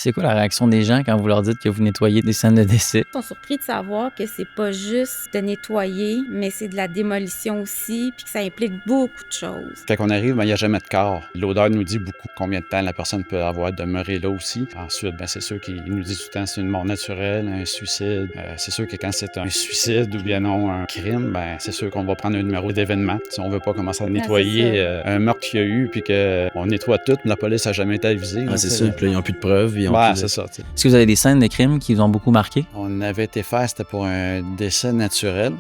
C'est quoi la réaction des gens quand vous leur dites que vous nettoyez des scènes de décès? Ils sont surpris de savoir que c'est pas juste de nettoyer, mais c'est de la démolition aussi, puis que ça implique beaucoup de choses. Quand on arrive, il n'y a jamais de corps. L'odeur nous dit beaucoup combien de temps la personne peut avoir demeuré là aussi. Ensuite, c'est sûr qu'il nous dit tout le temps c'est une mort naturelle, un suicide. C'est sûr que quand c'est un suicide ou bien non un crime, c'est sûr qu'on va prendre un numéro d'événement. Si on veut pas commencer à nettoyer un meurtre qu'il y a eu, puis qu'on nettoie tout, mais la police n'a jamais été avisée. C'est ça, puis là, ils n'ont plus de preuves. C'est ça. T'sais. Est-ce que vous avez des scènes de crimes qui vous ont beaucoup marqué? On avait été faire, c'était pour un décès naturel.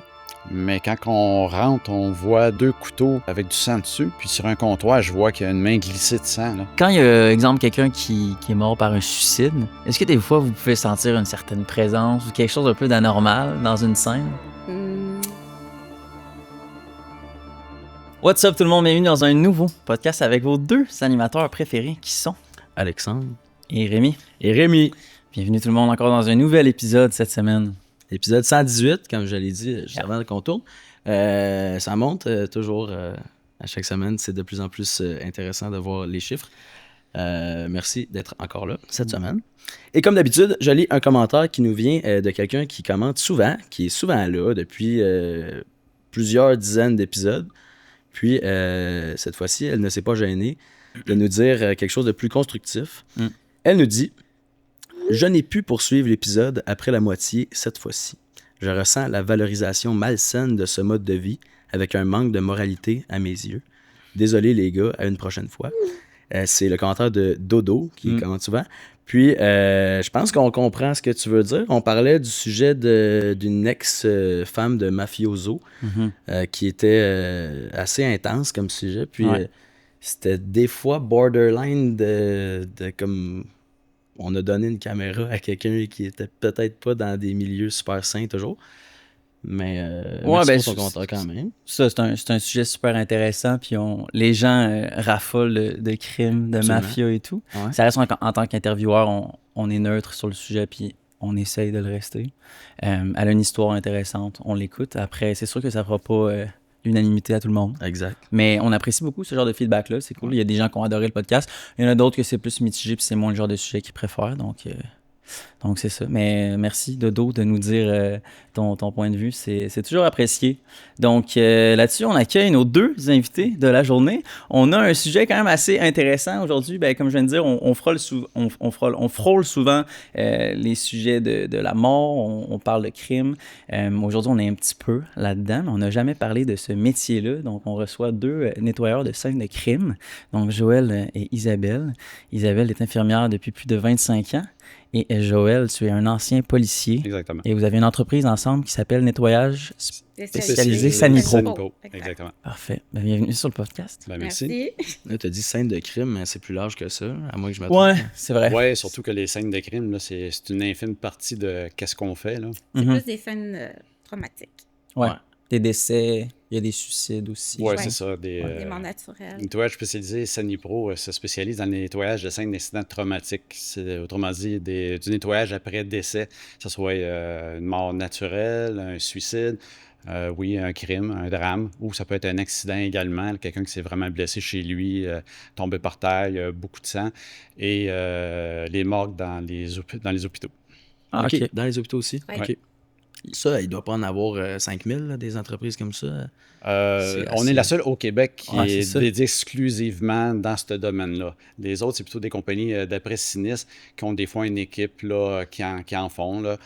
Mais quand on rentre, on voit 2 couteaux avec du sang dessus. Puis sur un comptoir, je vois qu'il y a une main glissée de sang. Là. Quand il y a, exemple, quelqu'un qui est mort par un suicide, est-ce que des fois, vous pouvez sentir une certaine présence ou quelque chose un peu d'anormal dans une scène? What's up tout le monde, bienvenue dans un nouveau podcast avec vos 2 animateurs préférés qui sont Alexandre et Rémi. Et Rémi. Bienvenue tout le monde encore dans un nouvel épisode cette semaine. Épisode 118, comme je l'ai dit juste avant qu'on tourne. Ça monte toujours à chaque semaine. C'est de plus en plus intéressant de voir les chiffres. Merci d'être encore là cette semaine. Et comme d'habitude, je lis un commentaire qui nous vient de quelqu'un qui commente souvent, qui est souvent là depuis plusieurs dizaines d'épisodes. Puis, cette fois-ci, elle ne s'est pas gênée de nous dire quelque chose de plus constructif. Elle nous dit « Je n'ai pu poursuivre l'épisode après la moitié cette fois-ci. Je ressens la valorisation malsaine de ce mode de vie avec un manque de moralité à mes yeux. Désolé les gars, à une prochaine fois. » C'est le commentaire de Dodo qui commente souvent. Puis, je pense qu'on comprend ce que tu veux dire. On parlait du sujet d'une ex-femme de mafioso qui était assez intense comme sujet. Puis, c'était des fois borderline de comme... On a donné une caméra à quelqu'un qui était peut-être pas dans des milieux super sains toujours. Mais merci pour ton commentaire quand même. Ça, c'est un sujet super intéressant. Puis les gens raffolent de crimes, de mafia et tout. Ouais. Ça reste en tant qu'intervieweur, on est neutre sur le sujet, puis on essaye de le rester. Elle a une histoire intéressante, on l'écoute. Après, c'est sûr que ça fera pas l'unanimité à tout le monde. Exact. Mais on apprécie beaucoup ce genre de feedback-là. C'est cool. Il y a des gens qui ont adoré le podcast. Il y en a d'autres que c'est plus mitigé, puis c'est moins le genre de sujet qu'ils préfèrent. Donc, c'est ça. Mais merci, Dodo, de nous dire ton point de vue. C'est toujours apprécié. Donc, là-dessus, on accueille nos 2 invités de la journée. On a un sujet quand même assez intéressant aujourd'hui. Comme je viens de dire, on frôle souvent les sujets de la mort. On parle de crime. Aujourd'hui, on est un petit peu là-dedans, mais on n'a jamais parlé de ce métier-là. Donc, on reçoit 2 nettoyeurs de scènes de crime. Donc, Joël et Isabelle. Isabelle est infirmière depuis plus de 25 ans. Et Joël, tu es un ancien policier. Exactement. Et vous avez une entreprise ensemble qui s'appelle Nettoyage spécialisé Sanipro. Exactement. Parfait. Bienvenue sur le podcast. Merci. Là, tu as dit scène de crime, mais c'est plus large que ça, à moins que je me trompe. Ouais, c'est vrai. Ouais, surtout que les scènes de crime, là, c'est une infime partie de qu'est-ce qu'on fait. Là. C'est plus des scènes traumatiques. Ouais. Des décès, il y a des suicides aussi. Oui, c'est ça. Des morts naturelles. Nettoyage spécialisé, Sanipro se spécialise dans le nettoyage de scènes d'incidents traumatiques. Autrement dit, du nettoyage après décès, que ce soit une mort naturelle, un suicide, un crime, un drame, ou ça peut être un accident également, quelqu'un qui s'est vraiment blessé chez lui, tombé par terre, il y a beaucoup de sang, et les morgues dans les hôpitaux. Ah, OK. Dans les hôpitaux aussi? Ouais. OK. Ça, il ne doit pas en avoir 5000, des entreprises comme ça. On est la seule au Québec qui est dédiée exclusivement dans ce domaine-là. Les autres, c'est plutôt des compagnies d'après-sinistre qui ont des fois une équipe là, qui en font. Là.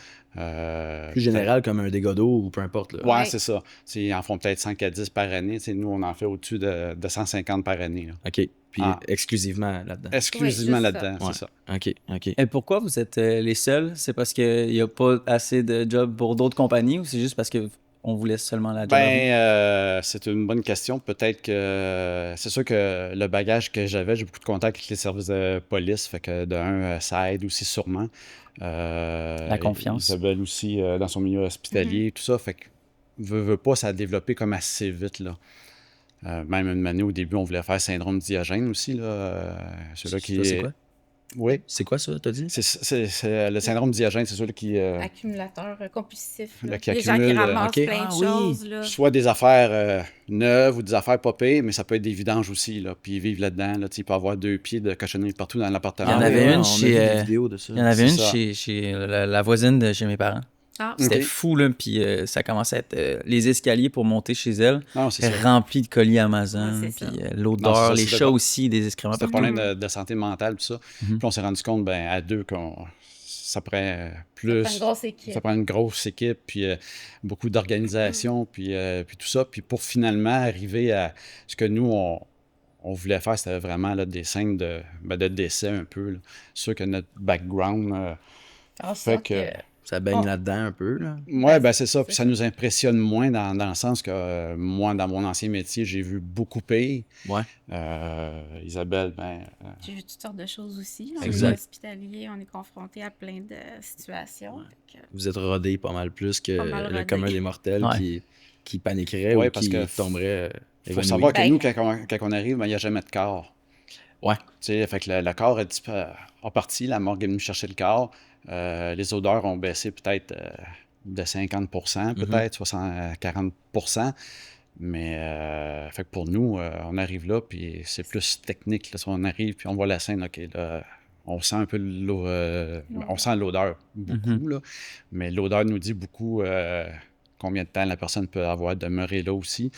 Plus général, comme un dégât d'eau ou peu importe. Oui, c'est ça. Ils en font peut-être 5 à 10 par année. Nous, on en fait au-dessus de 150 par année. Là. OK. Puis exclusivement là-dedans. Exclusivement là-dedans, c'est ça. OK. Et pourquoi vous êtes les seuls? C'est parce qu'il n'y a pas assez de jobs pour d'autres compagnies ou c'est juste parce qu'on vous laisse seulement la job? C'est une bonne question. Peut-être que c'est sûr que le bagage que j'avais, j'ai beaucoup de contacts avec les services de police. Fait que ça aide aussi sûrement. La confiance. Isabelle aussi dans son milieu hospitalier, tout ça. Fait que veut pas, ça a développé comme assez vite, là. Même une année, au début, on voulait faire syndrome Diogène aussi. Là, c'est quoi? Oui. C'est quoi ça, t'as dit? C'est le syndrome de Diogène, c'est celui qui Accumulateur compulsif. Là, Là. qui Les gens qui accumule, ramassent ok. plein Ah de oui. choses. Là. soit des affaires neuves ou des affaires pas pires, mais ça peut être des vidanges aussi, là, puis ils vivent là-dedans. Là, il peut y avoir 2 pieds de cochonnerie partout dans l'appartement. Il y en Ah, avait ouais, une on a chez, vu des vidéos de ça. Il y en avait C'est une ça. chez la voisine de chez mes parents. Ah, Ok. C'était fou, là. Puis ça commençait à être les escaliers pour monter chez elle. Non, c'est ça. Remplis de colis Amazon. Ouais, c'est Puis ça. Non, l'odeur, c'est ça, les c'est chats d'accord. aussi, des excréments C'était un partout. problème de santé mentale, tout ça. Puis on s'est rendu compte, à deux, ça prend plus. C'est une grosse équipe. Ça prend une grosse équipe, puis beaucoup d'organisation, puis tout ça. Puis pour finalement arriver à ce que nous, on voulait faire, c'était vraiment là, des scènes de décès un peu. Là. Sûr que notre background En fait sorte que... Ça baigne Oh. là-dedans un peu, là. Ouais, c'est ça. Puis ça nous impressionne moins dans le sens que moi, dans mon ancien métier, j'ai vu beaucoup pire. Ouais. Isabelle, J'ai vu toutes sortes de choses aussi. On Exact. est hospitalier, on est confronté à plein de situations. Fait que- Vous êtes rodé pas mal plus que Pas mal le rodé. commun des mortels Ouais. qui paniquerait Ouais, ou parce qui que tomberait il faut évanoui. savoir que Ben- nous, quand on arrive, il n'y a jamais de corps. Ouais. Tu sais, fait que le corps a parti, la morgue est venue chercher le corps. Les odeurs ont baissé peut-être de 50%, peut-être 40%. Mais fait que pour nous, on arrive là, puis c'est plus technique. Là, si on arrive, puis on voit la scène, OK, là, on sent un peu on sent l'odeur beaucoup, là, mais l'odeur nous dit beaucoup combien de temps la personne peut avoir demeuré là aussi.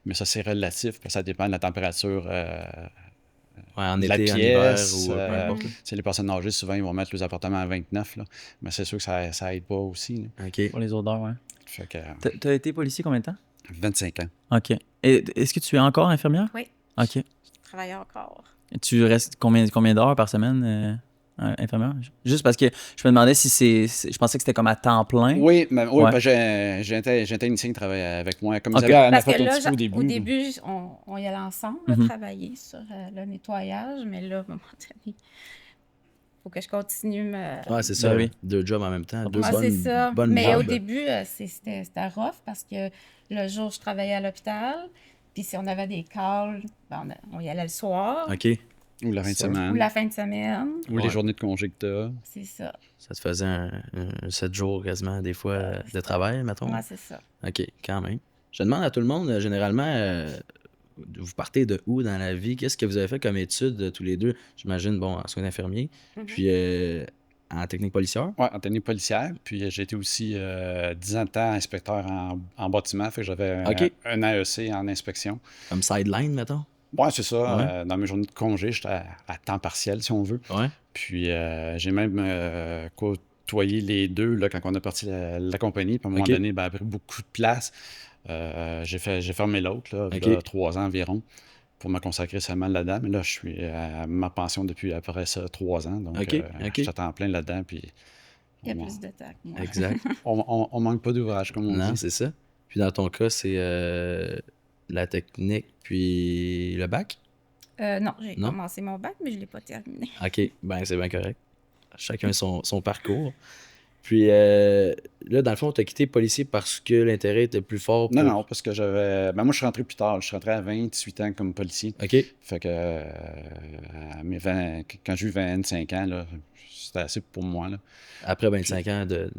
Mais ça, c'est relatif, parce que ça dépend de la température Ouais, en de la été, en hiver pièce. ou peu importe. Les personnes âgées, souvent, ils vont mettre les appartements à 29, là, mais c'est sûr que ça aide pas aussi. Là. OK. Pour les odeurs, ouais. Fait que T'as été policier combien de temps? 25 ans. OK. Et est-ce que tu es encore infirmière? Oui. OK. Je travaille encore. Et tu restes combien d'heures par semaine infirmière? Juste parce que je me demandais si je pensais que c'était comme à temps plein. Oui, mais, Ouais. parce que j'ai un technicien qui travaille avec moi. Comme Ok. Isabelle, elle a Parce que fait un là, petit peu au début. on y allait ensemble là, Mhm. travailler sur le nettoyage, mais là, à un moment donné, faut que je continue Ouais, c'est ça. Ben oui. 2 jobs en même temps. 2 Ouais, bonnes, c'est ça. bonnes Mais au jobs. début, c'était rough parce que le jour, je travaillais à l'hôpital. Puis si on avait des calls, on y allait le soir OK. Ou la fin de Ça. semaine. ou la fin de semaine. Ou Ouais. les journées de congé que tu as. C'est ça. Ça te faisait un 7 jours quasiment, des fois, de travail, mettons. Ouais, c'est ça. OK, quand même. Je demande à tout le monde, généralement, vous partez de où dans la vie? Qu'est-ce que vous avez fait comme études tous les deux? J'imagine, bon, en soins infirmiers, puis en technique policière. Oui, en tenue policière. Puis j'ai été aussi 10 ans de temps inspecteur en bâtiment. Fait que j'avais OK. un AEC en inspection. Comme sideline, mettons. Oui, c'est ça. Ouais. Dans mes journées de congé, j'étais à temps partiel, si on veut. Ouais. Puis j'ai même côtoyé les deux là, quand on a parti la compagnie. Puis à un moment OK. donné, a pris beaucoup de place. J'ai fermé l'autre, là, OK. il y a 3 ans environ, pour me consacrer seulement là-dedans. Mais là, je suis à ma pension depuis après ça 3 ans. Donc, OK, OK. je suis à temps plein là-dedans. Puis Il y a on, plus de temps que moi. Exact. on manque pas d'ouvrage, comme on Non, dit. c'est ça. Puis dans ton cas, c'est la technique, puis le bac? Non, j'ai Non? commencé mon bac, mais je ne l'ai pas terminé. OK, ben c'est bien correct. Chacun son parcours. Puis là, dans le fond, tu as quitté policier parce que l'intérêt était plus fort pour... Non, parce que j'avais. Moi, je suis rentré plus tard. Je suis rentré à 28 ans comme policier. OK. Fait que quand j'ai eu 25 ans, là, c'était assez pour moi. Là. Après 25 ans de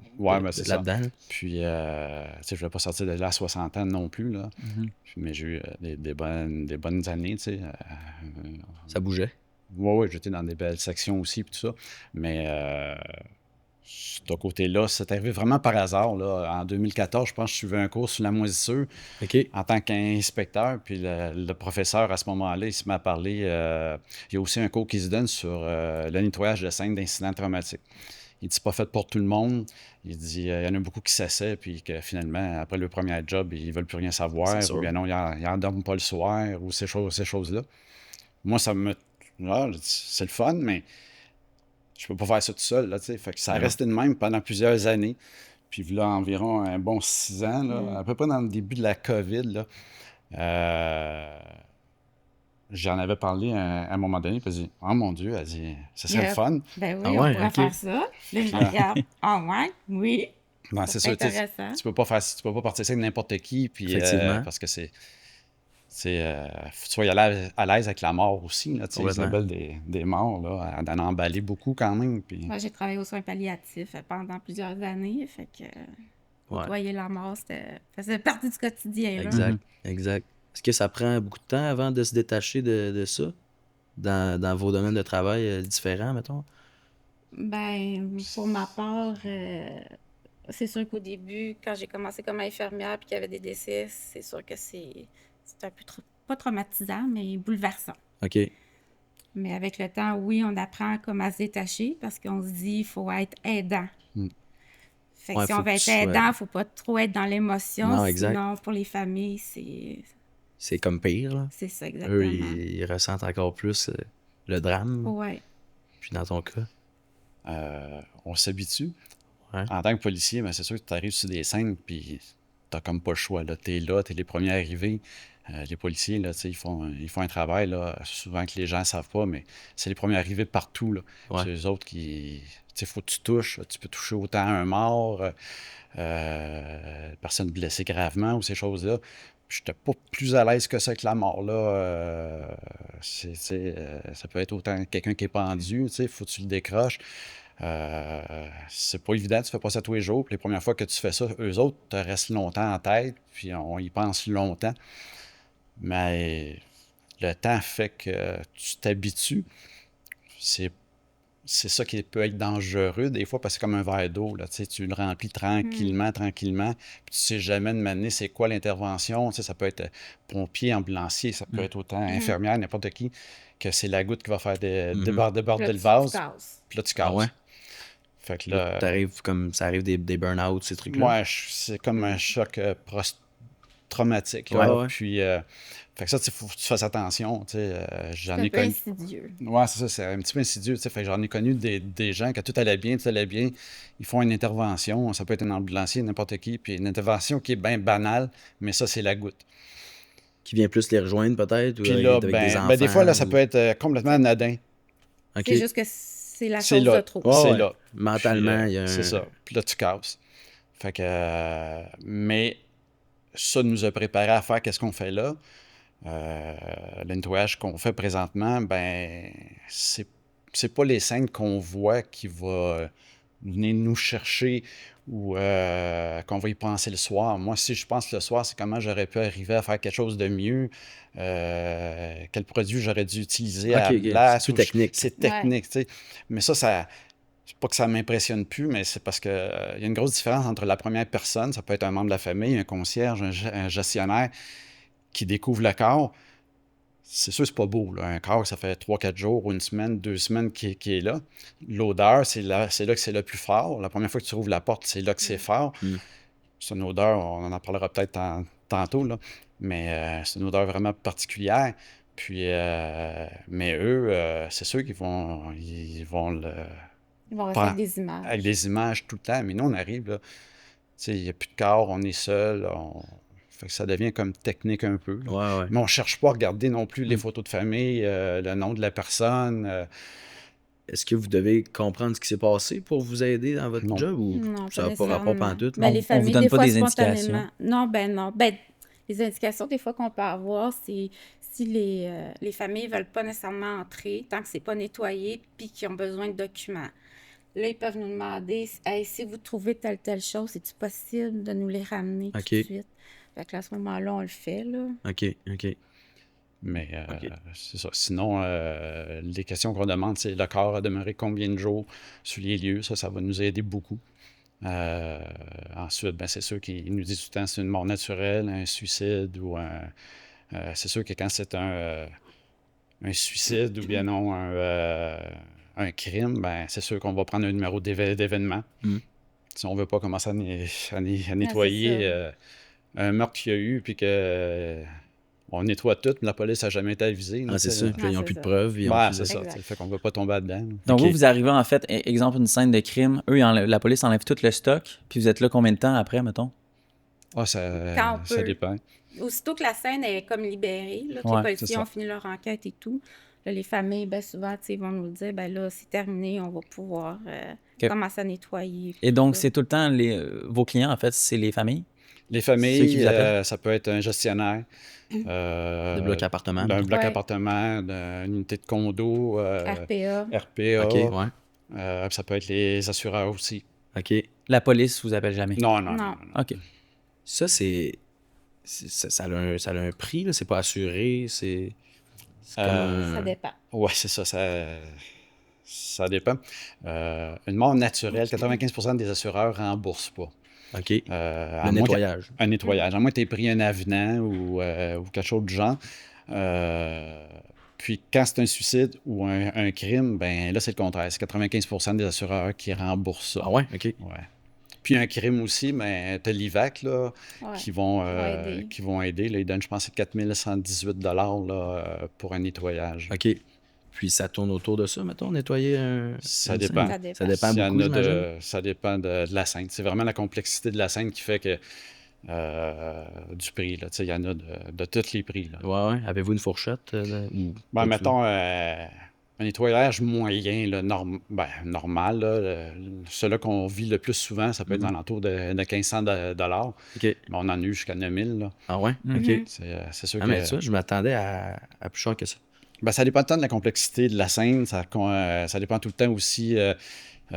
C'est ça. là-dedans. là. Puis, tu sais, je ne voulais pas sortir de là à 60 ans non plus. Là. Mhm. Mais j'ai eu des bonnes années, tu sais. Ça bougeait. Oui, j'étais dans des belles sections aussi, puis tout ça. Mais de ce côté-là, c'est arrivé vraiment par hasard. Là. En 2014, je pense que je suivais un cours sur la moisissure OK. en tant qu'inspecteur. Puis le professeur, à ce moment-là, il se met à parler. Il y a aussi un cours qui se donne sur le nettoyage de scènes d'incidents traumatiques. Il dit c'est pas fait pour tout le monde. Il dit il y en a beaucoup qui s'essaient, puis que finalement, après le premier job, ils veulent plus rien savoir, C'est sûr. ou bien non, ils en dorment pas le soir, ou ces choses-là. Moi, ça me. Ah, c'est le fun, mais je peux pas faire ça tout seul. Là, tu sais. Fait que ça a Ouais. resté de même pendant plusieurs années. Puis là, environ un bon 6 ans, là, à peu près dans le début de la COVID, là, j'en avais parlé à un moment donné, puis elle dit « Oh mon Dieu, elle dit, ça serait Yeah. le fun. Ben oui, Ah on ouais, pourrait ok. faire ça. Là, je me regarde. Ah ouais, oui. » C'est sûr, tu sais, intéressant. tu peux pas partir ça avec n'importe qui, puis, Effectivement. parce que c'est faut que tu sois à l'aise avec la mort aussi. Là, Complètement. Isabelle, des morts, là, elle en a emballé beaucoup quand même. Puis... Moi, j'ai travaillé aux soins palliatifs pendant plusieurs années. Fait que côtoyer la mort, faisait partie du quotidien. Là. Exact, exact. Est-ce que ça prend beaucoup de temps avant de se détacher de ça dans vos domaines de travail différents, mettons? Ben, pour ma part, c'est sûr qu'au début, quand j'ai commencé comme infirmière puis qu'il y avait des décès, c'est sûr que c'est un peu pas traumatisant, mais bouleversant. OK. Mais avec le temps, oui, on apprend comme à se détacher parce qu'on se dit qu'il faut être aidant. Fait que Ouais, si faut on veut que être tu sois- aidant, il ne faut pas trop être dans l'émotion. Non, exact. Sinon, pour les familles, C'est comme pire, là. c'est ça exactement. Eux, ils ressentent encore plus le drame. Ouais. Puis dans ton cas? On s'habitue. Ouais. En tant que policier, ben, c'est sûr que tu arrives sur des scènes, puis t'as comme pas le choix. T'es là, t'es les premiers arrivés. Les policiers, là, ils font un travail, là, souvent que les gens ne savent pas, mais c'est les premiers arrivés partout. Là. Ouais. C'est eux autres qui... Il faut que tu touches. Tu peux toucher autant un mort, personne blessée gravement ou ces choses-là. Je n'étais pas plus à l'aise que ça avec la mort. Là. Ça peut être autant quelqu'un qui est pendu, il faut que tu le décroches. C'est pas évident, tu fais pas ça tous les jours. Puis les premières fois que tu fais ça, eux autres te restent longtemps en tête, puis on y pense longtemps. Mais le temps fait que tu t'habitues. C'est ça qui peut être dangereux des fois parce que c'est comme un verre d'eau. Là, tu le remplis tranquillement, puis tu sais jamais de manier c'est quoi l'intervention. Ça peut être pompier, ambulancier, ça peut être autant infirmière, n'importe qui, que c'est la goutte qui va faire déborder le vase. Puis là, tu casses. Ah ouais? Fait que là, Ça arrive des burn-out, ces trucs-là? ouais, c'est comme un choc traumatique. Là. Ouais. Puis, fait que ça, il faut que tu fasses attention. J'en C'est ai un peu connu. insidieux. Ouais, c'est ça, c'est un petit peu insidieux. Fait que j'en ai connu des gens que tout allait bien, ils font une intervention. Ça peut être un ambulancier, n'importe qui. Puis une intervention qui est bien banale, mais ça, c'est la goutte. Qui vient plus les rejoindre, peut-être? Ou Puis là, avec des enfants? des fois, là, ça ou- peut être complètement anodin. OK. C'est juste que c'est la C'est chose là. de trop. Ouais, c'est ouais. là. Mentalement, Puis, il y a un... C'est ça. Puis là, tu casses. Fait que... mais ça nous a préparé à faire qu'est-ce qu'on fait là. Le nettoyage qu'on fait présentement, ben, c'est pas les scènes qu'on voit qui va venir nous chercher ou qu'on va y penser le soir. Moi, si je pense le soir, c'est comment j'aurais pu arriver à faire quelque chose de mieux, quel produit j'aurais dû utiliser à la OK. place. C'est plus ou technique. C'est technique, tu sais. Mais ça, c'est pas que ça m'impressionne plus, mais c'est parce que il y a une grosse différence entre la première personne, ça peut être un membre de la famille, un concierge, un gestionnaire, qui découvre le corps. C'est sûr, c'est pas beau. Là. Un corps, ça fait 3-4 jours, ou une semaine, 2 semaines qui est là. L'odeur, c'est là que c'est le plus fort. La première fois que tu ouvres la porte, c'est là que c'est fort. C'est une odeur, on en parlera peut-être tantôt, là. Mais c'est une odeur vraiment particulière. Puis, mais eux, c'est sûr qu'ils vont Ils vont rester avec des images. avec des images tout le temps. Mais nous, on arrive, là, il n'y a plus de corps, on est seul, fait que ça devient comme technique un peu. Là. Ouais. Mais on ne cherche pas à regarder non plus les photos de famille, le nom de la personne. Est-ce que vous devez comprendre ce qui s'est passé pour vous aider dans votre Non. job ou Non, ça pas n'a pas rapport nécessairement. pantoute? Ben, On- les on familles, vous donne des pas fois, des spontanément. Non. Ben, les indications, des fois, qu'on peut avoir, c'est si les familles ne veulent pas nécessairement entrer tant que c'est pas nettoyé puis qu'ils ont besoin de documents. Là, ils peuvent nous demander hey, si vous trouvez telle chose, est-il possible de nous les ramener tout de suite? Fait que là, à ce moment-là, on le fait, là. OK. Mais c'est ça. Sinon, les questions qu'on demande, c'est le corps a demeuré combien de jours sur les lieux. Ça va nous aider beaucoup. Ensuite, ben, c'est sûr qu'ils nous disent tout le temps c'est une mort naturelle, un suicide ou un... c'est sûr que quand c'est un suicide ou bien non un crime, ben, c'est sûr qu'on va prendre un numéro d'événement. Si on ne veut pas commencer à nettoyer un meurtre qu'il y a eu, puis que on nettoie tout, mais la police n'a jamais été avisée. Ah, c'est ça. Puis là, ils n'ont c'est plus de ça. preuves. Ils ont Ouais, plus c'est de- ça. Exact. Fait qu'on ne veut pas tomber là-dedans. Donc, Ok. vous arrivez en fait, exemple, une scène de crime. Eux, la police enlève tout le stock. Puis vous êtes là combien de temps après, mettons? Ah, Quand ça on peut. dépend. Aussitôt que la scène est comme libérée, là, que Ouais, les c'est policiers ça. ont fini leur enquête et tout, là, les familles, ben, souvent, tu sais, vont nous dire, ben là, c'est terminé, on va pouvoir Ok. commencer à nettoyer. Et donc, tout ça. c'est tout le temps vos clients, en fait, c'est les familles? Les Ceux qui familles, vous appellent? ça peut être un gestionnaire. De bloc appartement. D'un bloc Ouais. appartement, d'une unité de condo, RPA. RPA. OK, ouais. Ça peut être les assureurs aussi. OK. La police vous appelle jamais. Non, non, non. Non. non. OK. Ça, ça a un prix, là. C'est pas assuré. C'est comme Ça un... dépend. Ouais, c'est ça. Ça dépend. Une mort naturelle, 95% des assureurs ne remboursent pas. OK. À Le moins nettoyage. Un nettoyage. À moins que tu aies pris un avenant ou quelque chose du genre. Puis quand c'est un suicide ou un crime, ben là, c'est le contraire. C'est 95% des assureurs qui remboursent ça. Ah ouais? OK. Ouais. Puis un crime aussi, ben, tu as l'IVAC là, Ouais. qui vont aider. qui vont aider. Là, ils donnent, je pense, c'est 4118 là, pour un nettoyage. OK. Puis ça tourne autour de ça, mettons, nettoyer un... Ça une dépend. scène? Ça dépend. Ça dépend S'il y en beaucoup, a j'imagine. ça dépend de la scène. C'est vraiment la complexité de la scène qui fait que du prix. Là. Tu sais, il y en a de tous les prix. Là. Ouais, ouais. Avez-vous une fourchette? Ou Ben, pas du mettons, un nettoyage moyen, là, normal, là, celui qu'on vit le plus souvent, ça peut être Mhm. dans l'entour de 1500 $. tout? OK. Mais on en a eu jusqu'à 9000. Là. Ah ouais? Mhm. OK. C'est sûr Ah, que... mais tu vois, je m'attendais à plus cher que ça. Ben, ça dépend tant de la complexité de la scène. Ça dépend tout le temps aussi s'il y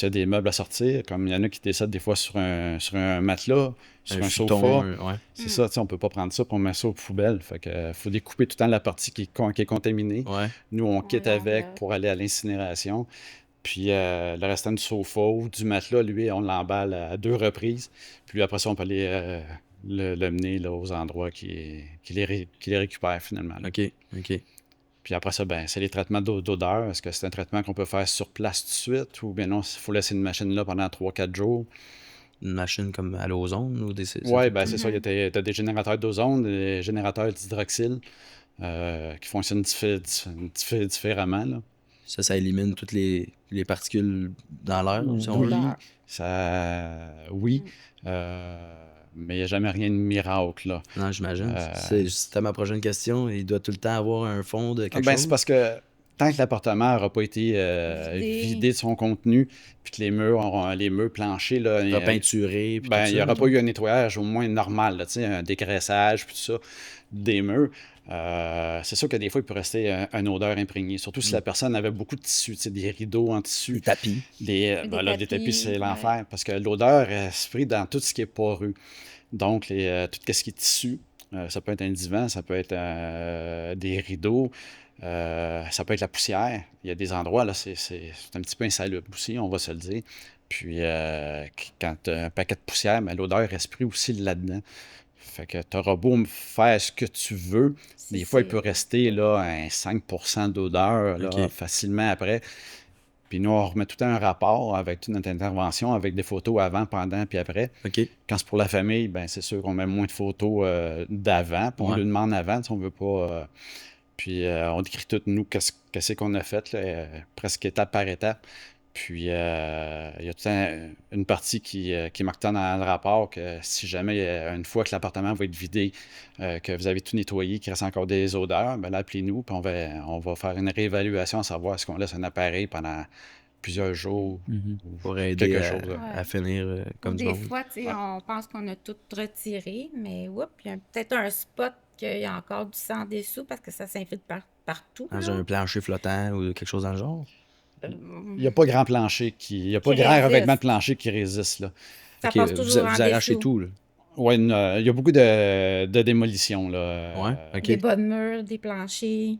a des meubles à sortir. Comme il y en a qui décèdent des fois sur un matelas, sur un futon, sofa. ouais. C'est ça, tu sais, on peut pas prendre ça pour mettre ça aux poubelles. Fait que faut découper tout le temps la partie qui est contaminée. Ouais. Nous, on quitte l'enlève. avec pour aller à l'incinération. Puis le restant du sofa ou du matelas, lui, on l'emballe à 2 reprises. Puis après ça, on peut aller le mener là, aux endroits qui les récupèrent finalement. Là. OK. OK. Puis après ça, ben, c'est les traitements d'odeur. Est-ce que c'est un traitement qu'on peut faire sur place tout de suite ou bien non, il faut laisser une machine là pendant 3-4 jours? Une machine comme à l'ozone ou des... Oui, ben, c'est ça. Tu as des générateurs d'ozone, des générateurs d'hydroxyle qui fonctionnent différemment. Là. Ça élimine toutes les particules dans l'air, si on veut. L'odeur. Oui. Mais il n'y a jamais rien de miracle. Là. Non, j'imagine. Euh, C'était ma prochaine question. Il doit tout le temps avoir un fond de quelque Ben, chose. c'est parce que tant que l'appartement n'aura pas été vidé de son contenu, puis que les murs planchers, là, Repeinturé. Puis ben, tout il n'y ça, aura pas mettons. eu un nettoyage au moins normal, là, tu sais, un dégraissage, puis tout ça, des murs. C'est sûr que des fois, il peut rester une odeur imprégnée, surtout si la personne avait beaucoup de tissu, tu sais, des rideaux en tissu. Des tapis. Des tapis, tapis, c'est ouais. l'enfer, parce que l'odeur se pris dans tout ce qui est poreux. Donc, tout ce qui est tissu, ça peut être un divan, ça peut être des rideaux, ça peut être la poussière. Il y a des endroits, là, c'est un petit peu insalubre aussi, on va se le dire. Puis, quand tu as un paquet de poussière, ben, l'odeur reste pris aussi là-dedans. Fait que tu auras beau faire ce que tu veux. Des fois, il peut rester là, un 5% d'odeur là, OK. facilement après. Puis nous, on remet tout un rapport avec toute notre intervention, avec des photos avant, pendant, puis après. OK. Quand c'est pour la famille, ben c'est sûr qu'on met moins de photos d'avant, puis on Ouais. le demande avant, si on veut pas. Puis on décrit tout, nous, qu'est-ce qu'on a fait, là, presque étape par étape. Puis il y a tout une partie qui marque dans le rapport que si jamais, une fois que l'appartement va être vidé, que vous avez tout nettoyé, qu'il reste encore des odeurs, ben là, appelez-nous, puis on va faire une réévaluation à savoir est-ce qu'on laisse un appareil pendant plusieurs jours Mhm. ou Pour aider quelque à, chose. Là. à finir comme du Des monde. fois, tu sais, on pense qu'on a tout retiré, mais oups, il y a peut-être un spot qu'il y a encore du sang dessous parce que ça s'infiltre partout. Dans là. un plancher flottant ou quelque chose dans le genre. Il n'y a pas grand plancher il n'y a pas Qui grand résiste. revêtement de plancher qui résiste. Là. Ça OK, passe vous, toujours en vous arrachez dessous. tout, là. Ouais, il y a beaucoup de démolitions. Là. Ouais, OK. Des bas de murs, des planchers.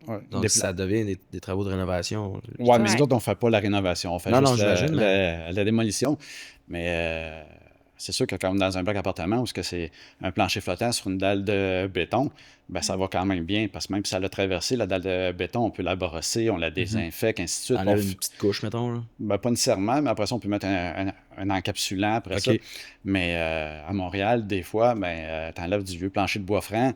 Ouais, Donc, des ça devient des travaux de rénovation. Ouais, mais Ouais. nous autres, on ne fait pas la rénovation. On fait Non, juste non, j'imagine, la démolition. Mais c'est sûr que comme dans un bloc appartement où c'est un plancher flottant sur une dalle de béton, ben, ça va quand même bien. Parce que même si ça l'a traversé, la dalle de béton, on peut la brosser, on la désinfecte, ainsi de suite. Enlève une petite couche, mettons, là. Ben, pas nécessairement, mais après ça, on peut mettre un encapsulant après OK. ça. Mais à Montréal, des fois, ben, tu enlèves du vieux plancher de bois franc.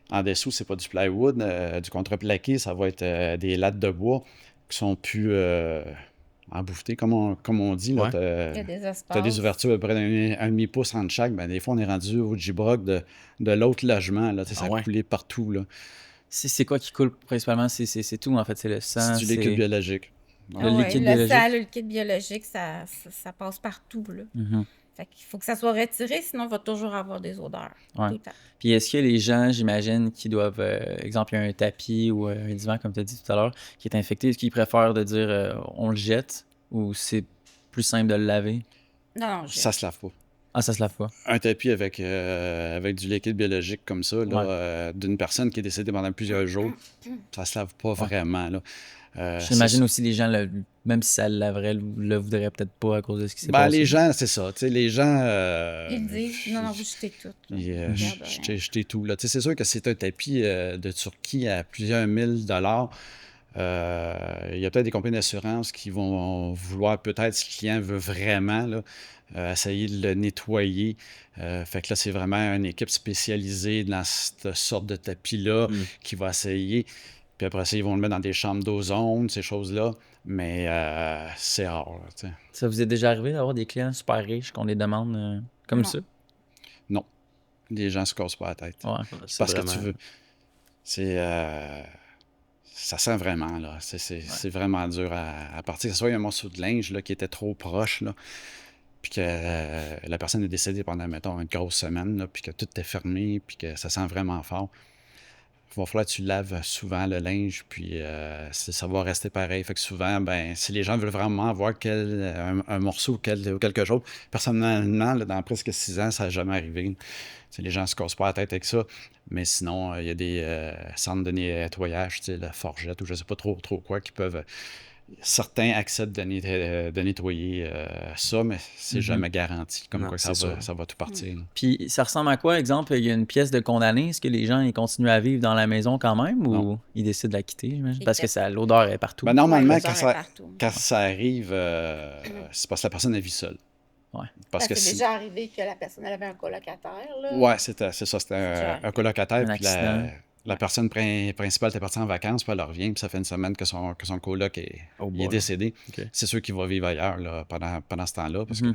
En dessous, c'est pas du plywood, du contreplaqué, ça va être des lattes de bois qui sont plus embouffetées, comme on dit. Là, Ouais. Il y a des espaces. tu as des ouvertures à peu près d'un demi-pouce entre chaque. Ben, des fois, on est rendu au J-Broc de l'autre logement. Là, ça Ah ouais. a coulé partout. Là. C'est quoi qui coule principalement? C'est tout, en fait. C'est le sang. C'est du liquide biologique. Le Ah ouais, liquide le biologique. sang, le liquide biologique, ça passe partout. Là. Mhm. Fait qu'il faut que ça soit retiré, sinon il va toujours avoir des odeurs. Ouais. Tout le temps. Puis est-ce que les gens, j'imagine, qui doivent, exemple, il y a un tapis ou un divan, comme tu as dit tout à l'heure, qui est infecté, est-ce qu'ils préfèrent de dire on le jette ou c'est plus simple de le laver? Non, Ça se lave pas. Ah, ça se lave pas. Un tapis avec du liquide biologique comme ça, là, Ouais. d'une personne qui est décédée pendant plusieurs jours, ça se lave pas vraiment. Là. J'imagine aussi les gens, même si ça le laverait, le voudraient peut-être pas à cause de ce qui s'est Ben, passé. les gens, c'est ça. Tu sais, les gens. ils disent, non, vous jetez tout. là. Ils, Ils gardent rien. jeter tout. Là. Tu sais, c'est sûr que c'est un tapis de Turquie à plusieurs mille dollars. Il y a peut-être des compagnies d'assurance qui vont vouloir, peut-être, si le client veut vraiment, là, essayer de le nettoyer. Fait que là, c'est vraiment une équipe spécialisée dans cette sorte de tapis-là qui va essayer. Puis après ça, ils vont le mettre dans des chambres d'ozone, ces choses-là. Mais c'est rare. Là, tu sais. Ça vous est déjà arrivé d'avoir des clients super riches qu'on les demande comme Non. ça? Non. Les gens se cassent pas la tête. Ouais. C'est Parce que vraiment- tu veux. C'est. Ça sent vraiment, là. C'est vraiment dur à partir. Que ce soit un morceau de linge là, qui était trop proche, là, puis que la personne est décédée pendant, mettons, une grosse semaine, là, puis que tout est fermé, puis que ça sent vraiment fort. Il va falloir que tu laves souvent le linge, puis ça va rester pareil. Fait que souvent, ben, si les gens veulent vraiment avoir un morceau ou quelque chose, personnellement, là, dans presque 6 ans, ça n'a jamais arrivé. Tu sais, les gens ne se cassent pas la tête avec ça. Mais sinon, il y a des centres de nettoyage, tu sais, la forgette ou je ne sais pas trop quoi, qui peuvent. Certains acceptent de nettoyer ça, mais c'est jamais garanti. Comme Non, quoi c'est sûr. ça va tout partir. là. Puis ça ressemble à quoi? Exemple, il y a une pièce de condamné. Est-ce que les gens ils continuent à vivre dans la maison quand même ou Non. ils décident de la quitter, j'imagine? Ils Parce que quittent. ça, l'odeur est partout. Ben, normalement, Ouais, quand l'odeur est ça, partout. quand ça arrive, c'est parce que la personne a vit seule. Ouais. Parce que c'est si. déjà arrivé que la personne elle avait un colocataire. Là. Ouais, c'est ça. C'était déjà un colocataire. Un Puis accident. la personne principale était partie en vacances, puis elle revient, puis ça fait une semaine que son coloc est décédé. Ok. C'est sûr qu'il va vivre ailleurs là, pendant ce temps-là. Parce que,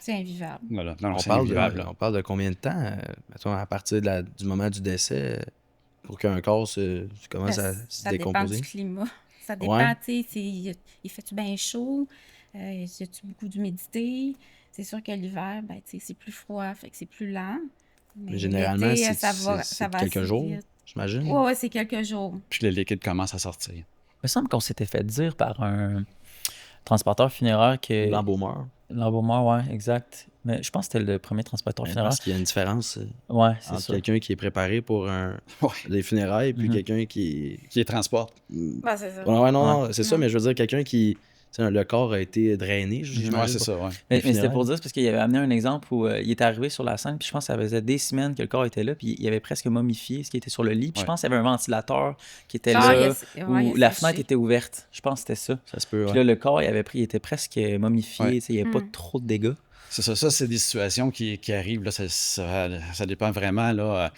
C'est invivable. voilà, non, On c'est parle, invivable, là. on parle de combien de temps, mettons, à partir du moment du décès, pour qu'un corps commence à se Ça dépend décomposer? du climat. Ça dépend, Ouais. tu sais, il fait-tu bien chaud, y a-tu beaucoup d'humidité. C'est sûr que l'hiver, ben, tu sais, c'est plus froid, fait que c'est plus lent. Mais généralement, l'été, c'est ça va quelques assez jours, vite. j'imagine. Ouais, c'est quelques jours. Puis le liquide commence à sortir. Il me semble qu'on s'était fait dire par un transporteur funéraire que. L'embaumeur. L'embaumeur, ouais, exact. Mais je pense que c'était le premier transporteur funéraire. Parce qu'il y a une différence Ouais, c'est entre ça. quelqu'un qui est préparé pour Ouais. des funérailles puis Mhm. quelqu'un qui... Qui les transporte. Ben, c'est ça. Ouais, non, Ouais. c'est ça, Non. mais je veux dire, quelqu'un qui... tu sais, le corps a été drainé, j'imagine. Ouais, c'est ça, ouais. Mais funérailles. c'était pour dire, c'est parce qu'il avait amené un exemple où il était arrivé sur la scène, puis je pense que ça faisait des semaines que le corps était là, puis il avait presque momifié ce qui était sur le lit. Puis je Ouais. pense qu'il y avait un ventilateur qui était Ah, là, il où a la séché. fenêtre était ouverte. Je pense que c'était ça. Ça se peut, Puis ouais. là, le corps, il était presque momifié, Ouais. tu sais, il n'y avait pas trop de dégâts. C'est ça, c'est des situations qui arrivent. Là, ça dépend vraiment. Là,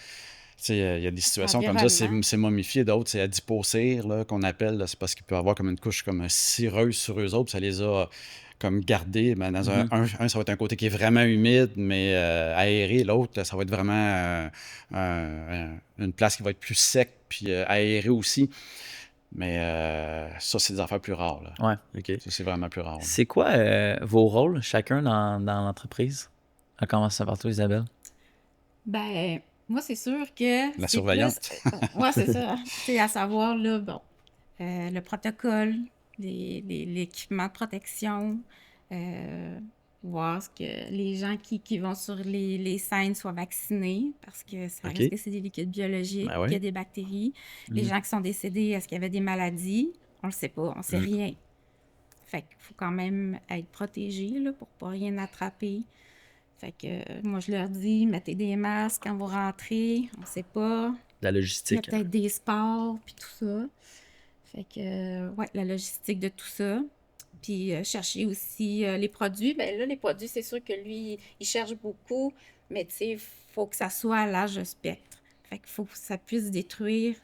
tu sais, il y a des situations comme ça, Environnement. c'est momifié, d'autres, c'est adipocire, là, qu'on appelle. Là, c'est parce qu'il peut avoir comme une couche comme cireuse sur eux autres, puis ça les a comme gardés. Ben, dans un, ça va être un côté qui est vraiment humide, mais aéré. L'autre, là, ça va être vraiment une place qui va être plus sec, puis aérée aussi. Mais ça, c'est des affaires plus rares. Là. Ouais. OK. Ça, c'est vraiment plus rare. là. C'est quoi vos rôles, chacun dans l'entreprise? On commence par toi, Isabelle. Ben, moi, c'est sûr que. La c'est surveillante. plus- ouais, c'est ça. C'est à savoir, là, bon, le protocole, l'équipement de protection, voir ce que les gens qui vont sur les scènes soient vaccinés, parce que ça OK. reste que c'est des liquides biologiques, Ben ouais. qu'il y a des bactéries. Les gens qui sont décédés, est-ce qu'il y avait des maladies? On le sait pas, on sait rien. Fait qu'il faut quand même être protégé, là, pour pas rien attraper. Fait que moi, je leur dis, mettez des masques quand vous rentrez, on sait pas. La Il y a logistique. peut-être des sports, puis tout ça. Fait que, ouais, la logistique de tout ça. Puis chercher aussi les produits. Ben là, les produits, c'est sûr que lui, il cherche beaucoup, mais tu sais, il faut que ça soit à large spectre. Fait qu'il faut que ça puisse détruire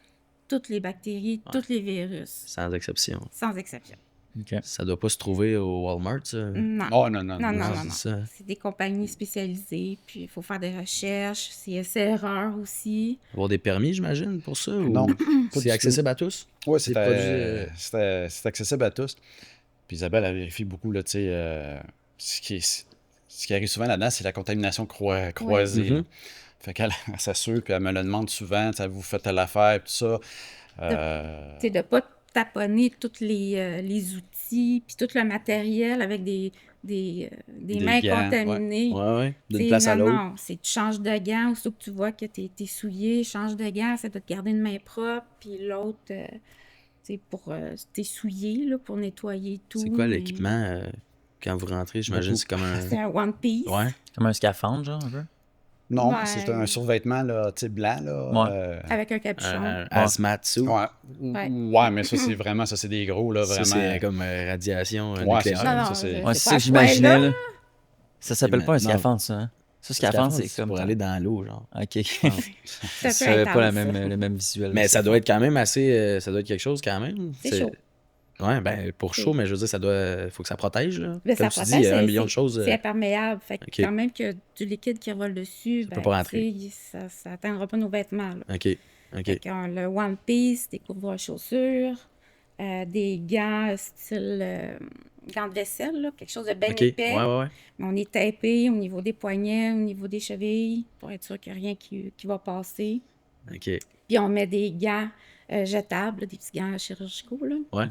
toutes les bactéries, tous les virus, Sans exception. sans exception. OK. Ça doit pas se trouver au Walmart, ça. Non. Oh, non. Non. C'est ça. C'est des compagnies spécialisées, puis il faut faire des recherches, c'est essai-erreur aussi. Avoir des permis, j'imagine, pour ça? Ou... Non. Pas du C'est tout. accessible à tous? Oui, Des produits, c'est accessible à tous. Puis Isabelle, elle vérifie beaucoup, là, tu sais, ce qui est ce qui arrive souvent là-dedans, c'est la contamination croisée. Mhm. Fait qu'elle elle s'assure, puis elle me le demande souvent, vous faites telle affaire, tout ça. C'est de pas taponner tous les outils puis tout le matériel avec des mains gants, contaminées. Ouais. D'une T'sais, place à l'autre. non, c'est tu changes de gants, aussitôt que tu vois que t'es souillé, change de gants, c'est de te garder une main propre, puis l'autre, t'es souillé, là, pour nettoyer tout. C'est quoi mais l'équipement quand vous rentrez? J'imagine que c'est comme un... C'est un One Piece. Ouais. Comme un scaphandre, genre, un peu. Non, Ouais. c'est un survêtement là, blanc. Là, Ouais. Avec un capuchon. Un hazmat suit. ouais, mais ça, c'est des gros, là, Ça, vraiment. c'est comme radiation Ouais, nucléaire. c'est ça. Non, c'est- Ouais, c'est c'est pas ça que à ce j'imaginais, point-là. là. Ça s'appelle pas un Non. scaphandre, ça. Hein? Ça, scaphandre, c'est comme. pour aller dans l'eau, genre. Ok. C'est Ça un peu fait pas intense, ça. le même visuel. Mais ça doit être quand même assez... ça doit être quelque chose quand même. C'est chaud. Ouais, ben pour chaud, mais je veux dire, ça doit... faut que ça protège, là. Mais Comme ça tu dis, protège, il y a un c'est- million de choses... C'est imperméable. Fait que ok. quand même que du liquide qui revole dessus, peut pas rentrer. ça n'atteindra pas nos vêtements. Là. OK. Fait que, le One Piece, des couvre-chaussures, des gants style gants de vaisselle, là, quelque chose de bien OK. épais. Ouais. Mais on est tapé au niveau des poignets, au niveau des chevilles, pour être sûr qu'il n'y a rien qui va passer. OK. Puis on met des gants jetables, là, des petits gants chirurgicaux, là. Ouais.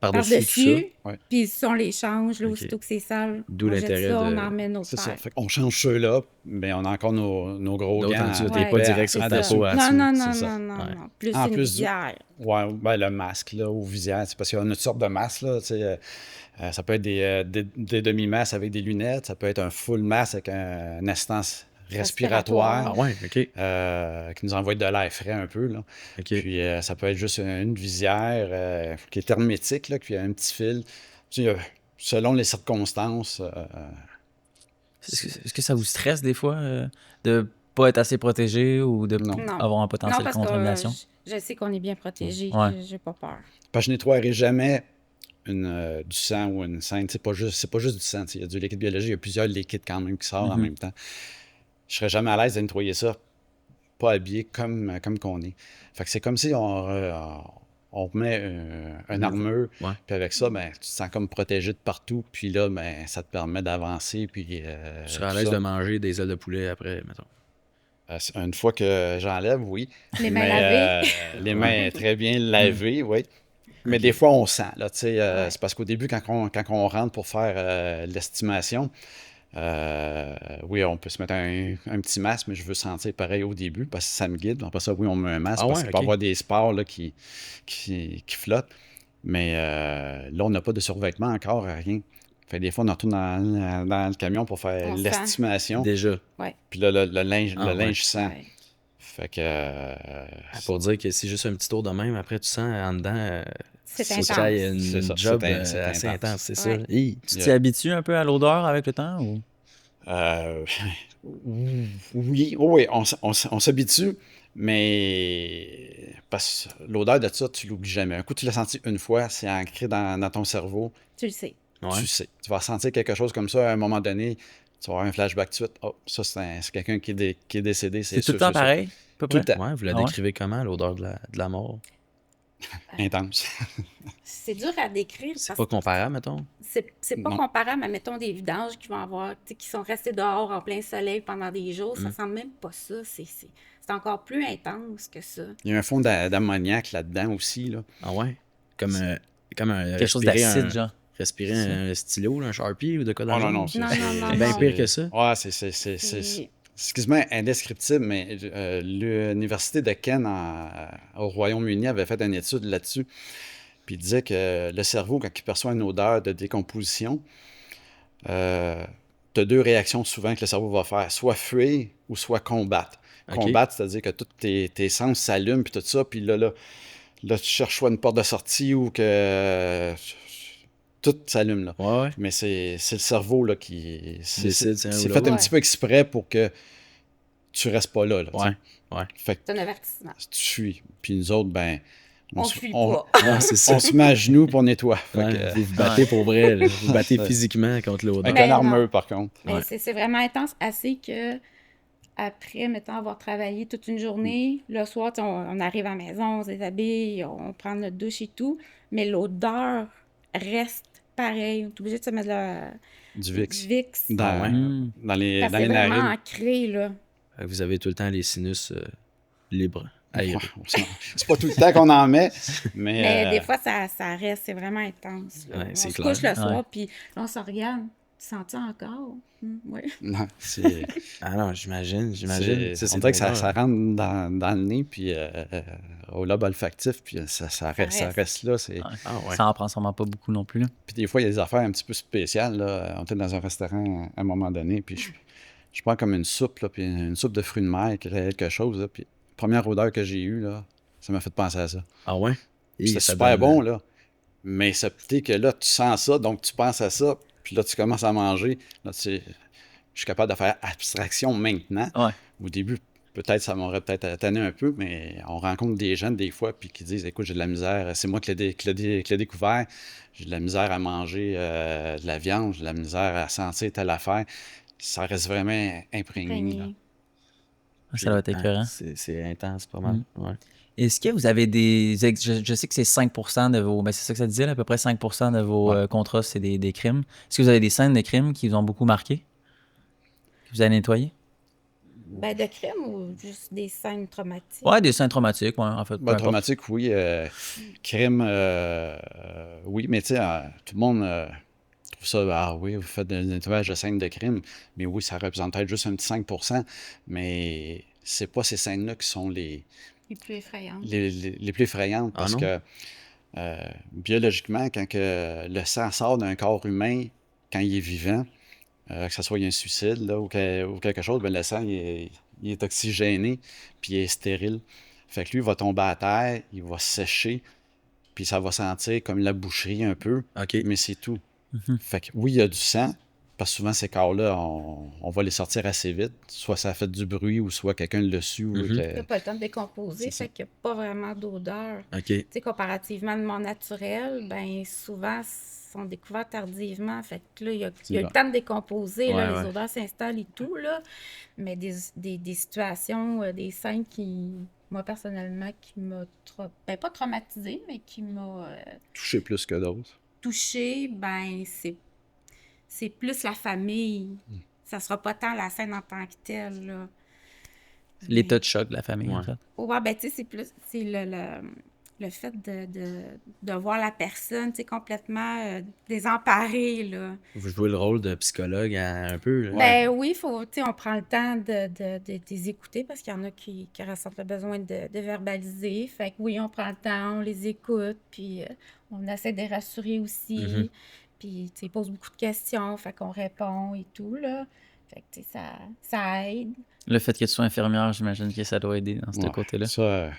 Par-dessus tout Par-dessus, Ouais. puis ça, on les change, là, Ok. aussitôt que c'est sale. D'où on jette l'intérêt ça, de- on en remet nos C'est ça. paires. Fait qu'on change ceux-là, mais on a encore nos gros D'autres gants. en dessous, t'es pas direct sur c'est ta ça. peau à Non, dessus, non, c'est non, ça. non, Ouais. non. Plus En une plus du- visière. Ouais, ben, le masque là, ou visière, c'est parce qu'il y a une autre sorte de masque. Là, tu sais, ça peut être des demi-masques avec des lunettes, ça peut être un full masque avec une assistance respiratoire. Ah ouais, OK. Qui nous envoie de l'air frais un peu. Là. OK. Puis ça peut être juste une visière qui est hermétique, là, puis il y a un petit fil. Tu sais, selon les circonstances. Est-ce que ça vous stresse des fois de pas être assez protégé ou de Non. Non. avoir un Non, potentiel de parce contamination? que je sais qu'on est bien protégé. Ouais. J'ai pas peur. Parce que je nettoierai jamais du sang ou une scène. C'est pas juste du sang. Il y a du liquide biologique, il y a plusieurs liquides quand même qui sortent en même temps. Je serais jamais à l'aise de nettoyer ça, pas habillé comme qu'on est. Fait que c'est comme si on met une armure, Ouais. puis avec ça, ben, tu te sens comme protégé de partout, puis là, ben, ça te permet d'avancer, puis... Tu serais à tout l'aise ça. de manger des ailes de poulet après, mettons. Une fois que j'enlève, oui. Les mains Mais, lavées. les mains très bien lavées, oui. Mais des fois, on sent. Là, tu sais, c'est parce qu'au début, quand on rentre pour faire l'estimation, oui, on peut se mettre un petit masque, mais je veux sentir pareil au début parce que ça me guide. Après ça, oui, on met un masque Ah parce ouais, qu'il peut y ok. avoir des spores là, qui flottent. Mais là, on n'a pas de survêtement encore, rien. Fait que des fois, on retourne dans le camion pour faire On sent. l'estimation. Déjà. Ouais. Puis là, le linge, Ah, le ouais. linge sent. Ouais. Fait que... Pour dire que c'est juste un petit tour de même, après tu sens en dedans, C'est faut intense. qu'il y ait une C'est ça, job c'est assez intense. intense, c'est ça. Ouais. Hi. Tu t'y habitues un peu à l'odeur avec le temps? Ou... oui, on s'habitue, mais parce que l'odeur de ça, tu l'oublies jamais. Un coup, tu l'as senti une fois, c'est ancré dans ton cerveau, Tu le sais. Ouais. tu sais. Tu vas ressentir quelque chose comme ça à un moment donné, tu vas avoir un flashback tout de suite. Oh, ça, c'est quelqu'un qui est décédé, C'est tout sûr, le temps sûr. pareil? À peu Tout le près? temps. Ouais, vous la Ah ouais? décrivez comment, l'odeur de la mort? Intense. C'est dur à décrire C'est parce pas que comparable, mettons? c'est pas Non. comparable à, mettons, des vidanges qui vont avoir, tu sais, qui sont restés dehors en plein soleil pendant des jours. Mm. Ça sent même pas ça. C'est encore plus intense que ça. Il y a un fond d'ammoniac là-dedans aussi. Là. Ah ouais? Comme un Quelque chose respirer d'acide, genre. Respirer un stylo, là, un Sharpie ou de quoi dans Oh le non, genre? non, c'est Non, bien non. pire que ça. Ouais, c'est excuse-moi, indescriptible, mais l'Université de Kent au Royaume-Uni avait fait une étude là-dessus. Puis il disait que le cerveau, quand il perçoit une odeur de décomposition, tu as deux réactions souvent que le cerveau va faire, soit fuir ou soit combattre. Ok. Combattre, c'est-à-dire que tous tes sens s'allument, puis tout ça, puis là, tu cherches soit une porte de sortie ou que tout s'allume, là. Ouais, ouais. Mais c'est le cerveau là, qui Décide, c'est un ou c'est l'autre. fait un Ouais. petit peu exprès pour que tu restes pas là. tu sais. Ouais. Fait que C'est un avertissement. tu suis. Puis nous autres, ben, On se- fuit on- pas. Ouais, c'est ça. on se met à genoux pour nettoyer. Fait Ouais, que, vous vous battez pour vrai, là. Vous battez Ouais. physiquement contre l'odeur. avec Ben une non. armure, par contre. Mais Ouais. c'est vraiment intense, assez que après, mettons, avoir travaillé toute une journée, le soir, tu sais, on arrive à la maison, on se déshabille, on prend notre douche et tout, mais l'odeur reste pareil. On est obligé de se mettre Du VIX. du VIX. Dans, Hmm. dans les, Parce dans que les c'est vraiment narines. ancré, là. Vous avez tout le temps les sinus libres, aérés. C'est pas tout le temps qu'on en met, Mais mais des fois, ça reste, c'est vraiment intense. Là. Ouais, On c'est se clair. couche le soir, Ouais. puis là, on se regarde. Tu sens-tu encore? Oui. non, c'est, Ah non, j'imagine. on dirait que ça rentre dans le nez, puis au lobe olfactif, puis ça reste là. Ouais. Ah ouais. Ça en prend sûrement pas beaucoup non plus. Là. Puis des fois, il y a des affaires un petit peu spéciales. Là. On était dans un restaurant à un moment donné, puis je prends comme une soupe, là, puis une soupe de fruits de mer, quelque chose. Là, puis la première odeur que j'ai eue, là, ça m'a fait penser à ça. Ah ouais? Puis c'était ça super donne- bon, là. Mais c'est peut-être que là, tu sens ça, donc tu penses à ça, puis là, tu commences à manger. Là, je suis capable de faire abstraction maintenant. Ouais. Au début, peut-être ça m'aurait peut-être tanné un peu, mais on rencontre des gens des fois puis qui disent écoute, j'ai de la misère, c'est moi qui l'ai découvert, j'ai de la misère à manger de la viande, j'ai de la misère à sentir telle affaire. Ça reste vraiment imprégné. Là. Ça doit être écœurant. C'est intense, pas mal. Ouais. Est-ce que vous avez je sais que c'est 5% de vos... Ben c'est ça que ça disait, là, à peu près 5% de vos contrats, c'est des crimes. Est-ce que vous avez des scènes de crimes qui vous ont beaucoup marqué? Que vous avez nettoyé? Ben, de crime ou juste des scènes traumatiques? Ouais, des scènes traumatiques, ouais, en fait. peu Ben, importe. traumatique, oui. Crime, oui, mais tu sais, tout le monde trouve ça, ah oui, vous faites des nettoyages de scènes de crime, mais oui, ça représente peut-être juste un petit 5%, mais c'est pas ces scènes-là qui sont les Les plus effrayantes. plus effrayantes, parce non? que biologiquement, quand que le sang sort d'un corps humain, quand il est vivant, que ce soit un suicide là, ou quelque chose, ben, le sang il est oxygéné puis il est stérile. Fait que lui, il va tomber à terre, il va sécher, puis ça va sentir comme la boucherie un peu, OK. mais c'est tout. Fait que oui, il y a du sang, parce que souvent ces corps-là, on va les sortir assez vite. Soit ça a fait du bruit, ou soit quelqu'un l'a su. Ou Il n'y a pas le temps de décomposer, C'est ça. fait qu'il n'y a pas vraiment d'odeur. OK. Tu sais, comparativement de mon naturel, ben souvent, sont découverts tardivement. Fait que là, il y a le temps de décomposer, là, Ouais, les odeurs s'installent et tout, là. Mais des situations, des scènes qui, moi, personnellement, qui m'a, ben, pas traumatisée, mais qui m'a touché plus que d'autres. touchée, ben, c'est plus la famille. Ça sera pas tant la scène en tant que telle, là. L'état de choc de la famille, en Ouais. fait. Ouais, ben, tu sais, c'est le fait de voir la personne, tu sais, complètement désemparée, là. Vous jouez le rôle de psychologue un peu. Là. Ben oui, faut, tu sais, on prend le temps de les écouter parce qu'il y en a qui ressentent le besoin de verbaliser. Fait que oui, on prend le temps, on les écoute, puis on essaie de les rassurer aussi. Puis, tu sais, ils posent beaucoup de questions, fait qu'on répond et tout, là. Fait que, tu sais, ça aide. Le fait que tu sois infirmière, j'imagine que ça doit aider dans ce Ouais, côté-là. Ça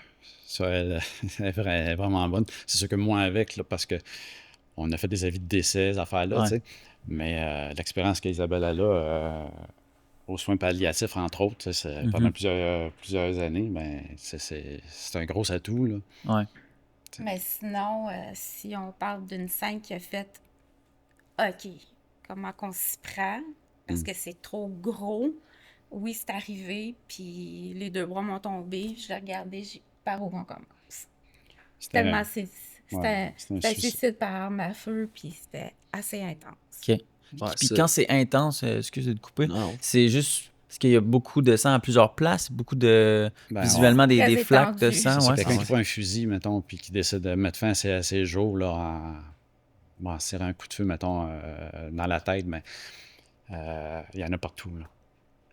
elle est vraiment bonne. C'est sûr que moi avec, là, parce que on a fait des avis de décès, ces affaires-là, Ouais. tu sais. Mais l'expérience qu'Isabelle a là, aux soins palliatifs, entre autres, tu sais, pendant plusieurs années, ben, c'est un gros atout, là. Ouais. Mais sinon, si on parle d'une scène qui a fait OK, comment qu'on s'y prend? Parce que c'est trop gros. Oui, c'est arrivé, puis les deux bras m'ont tombé. Je l'ai regardé, par où on commence? Tellement c'était ouais, c'était un un suicide par arme à feu, puis c'était assez intense. OK. Puis quand c'est intense, excusez de couper, Non. c'est juste parce qu'il y a beaucoup de sang à plusieurs places, beaucoup de... Ben, visuellement, des Très flaques de étendu. sang. C'est Ouais, quelqu'un c'est- qui prend un fusil, mettons, puis qui décide de mettre fin à ses jours, là, en serrant un coup de feu, mettons, dans la tête, mais il y en a partout, là.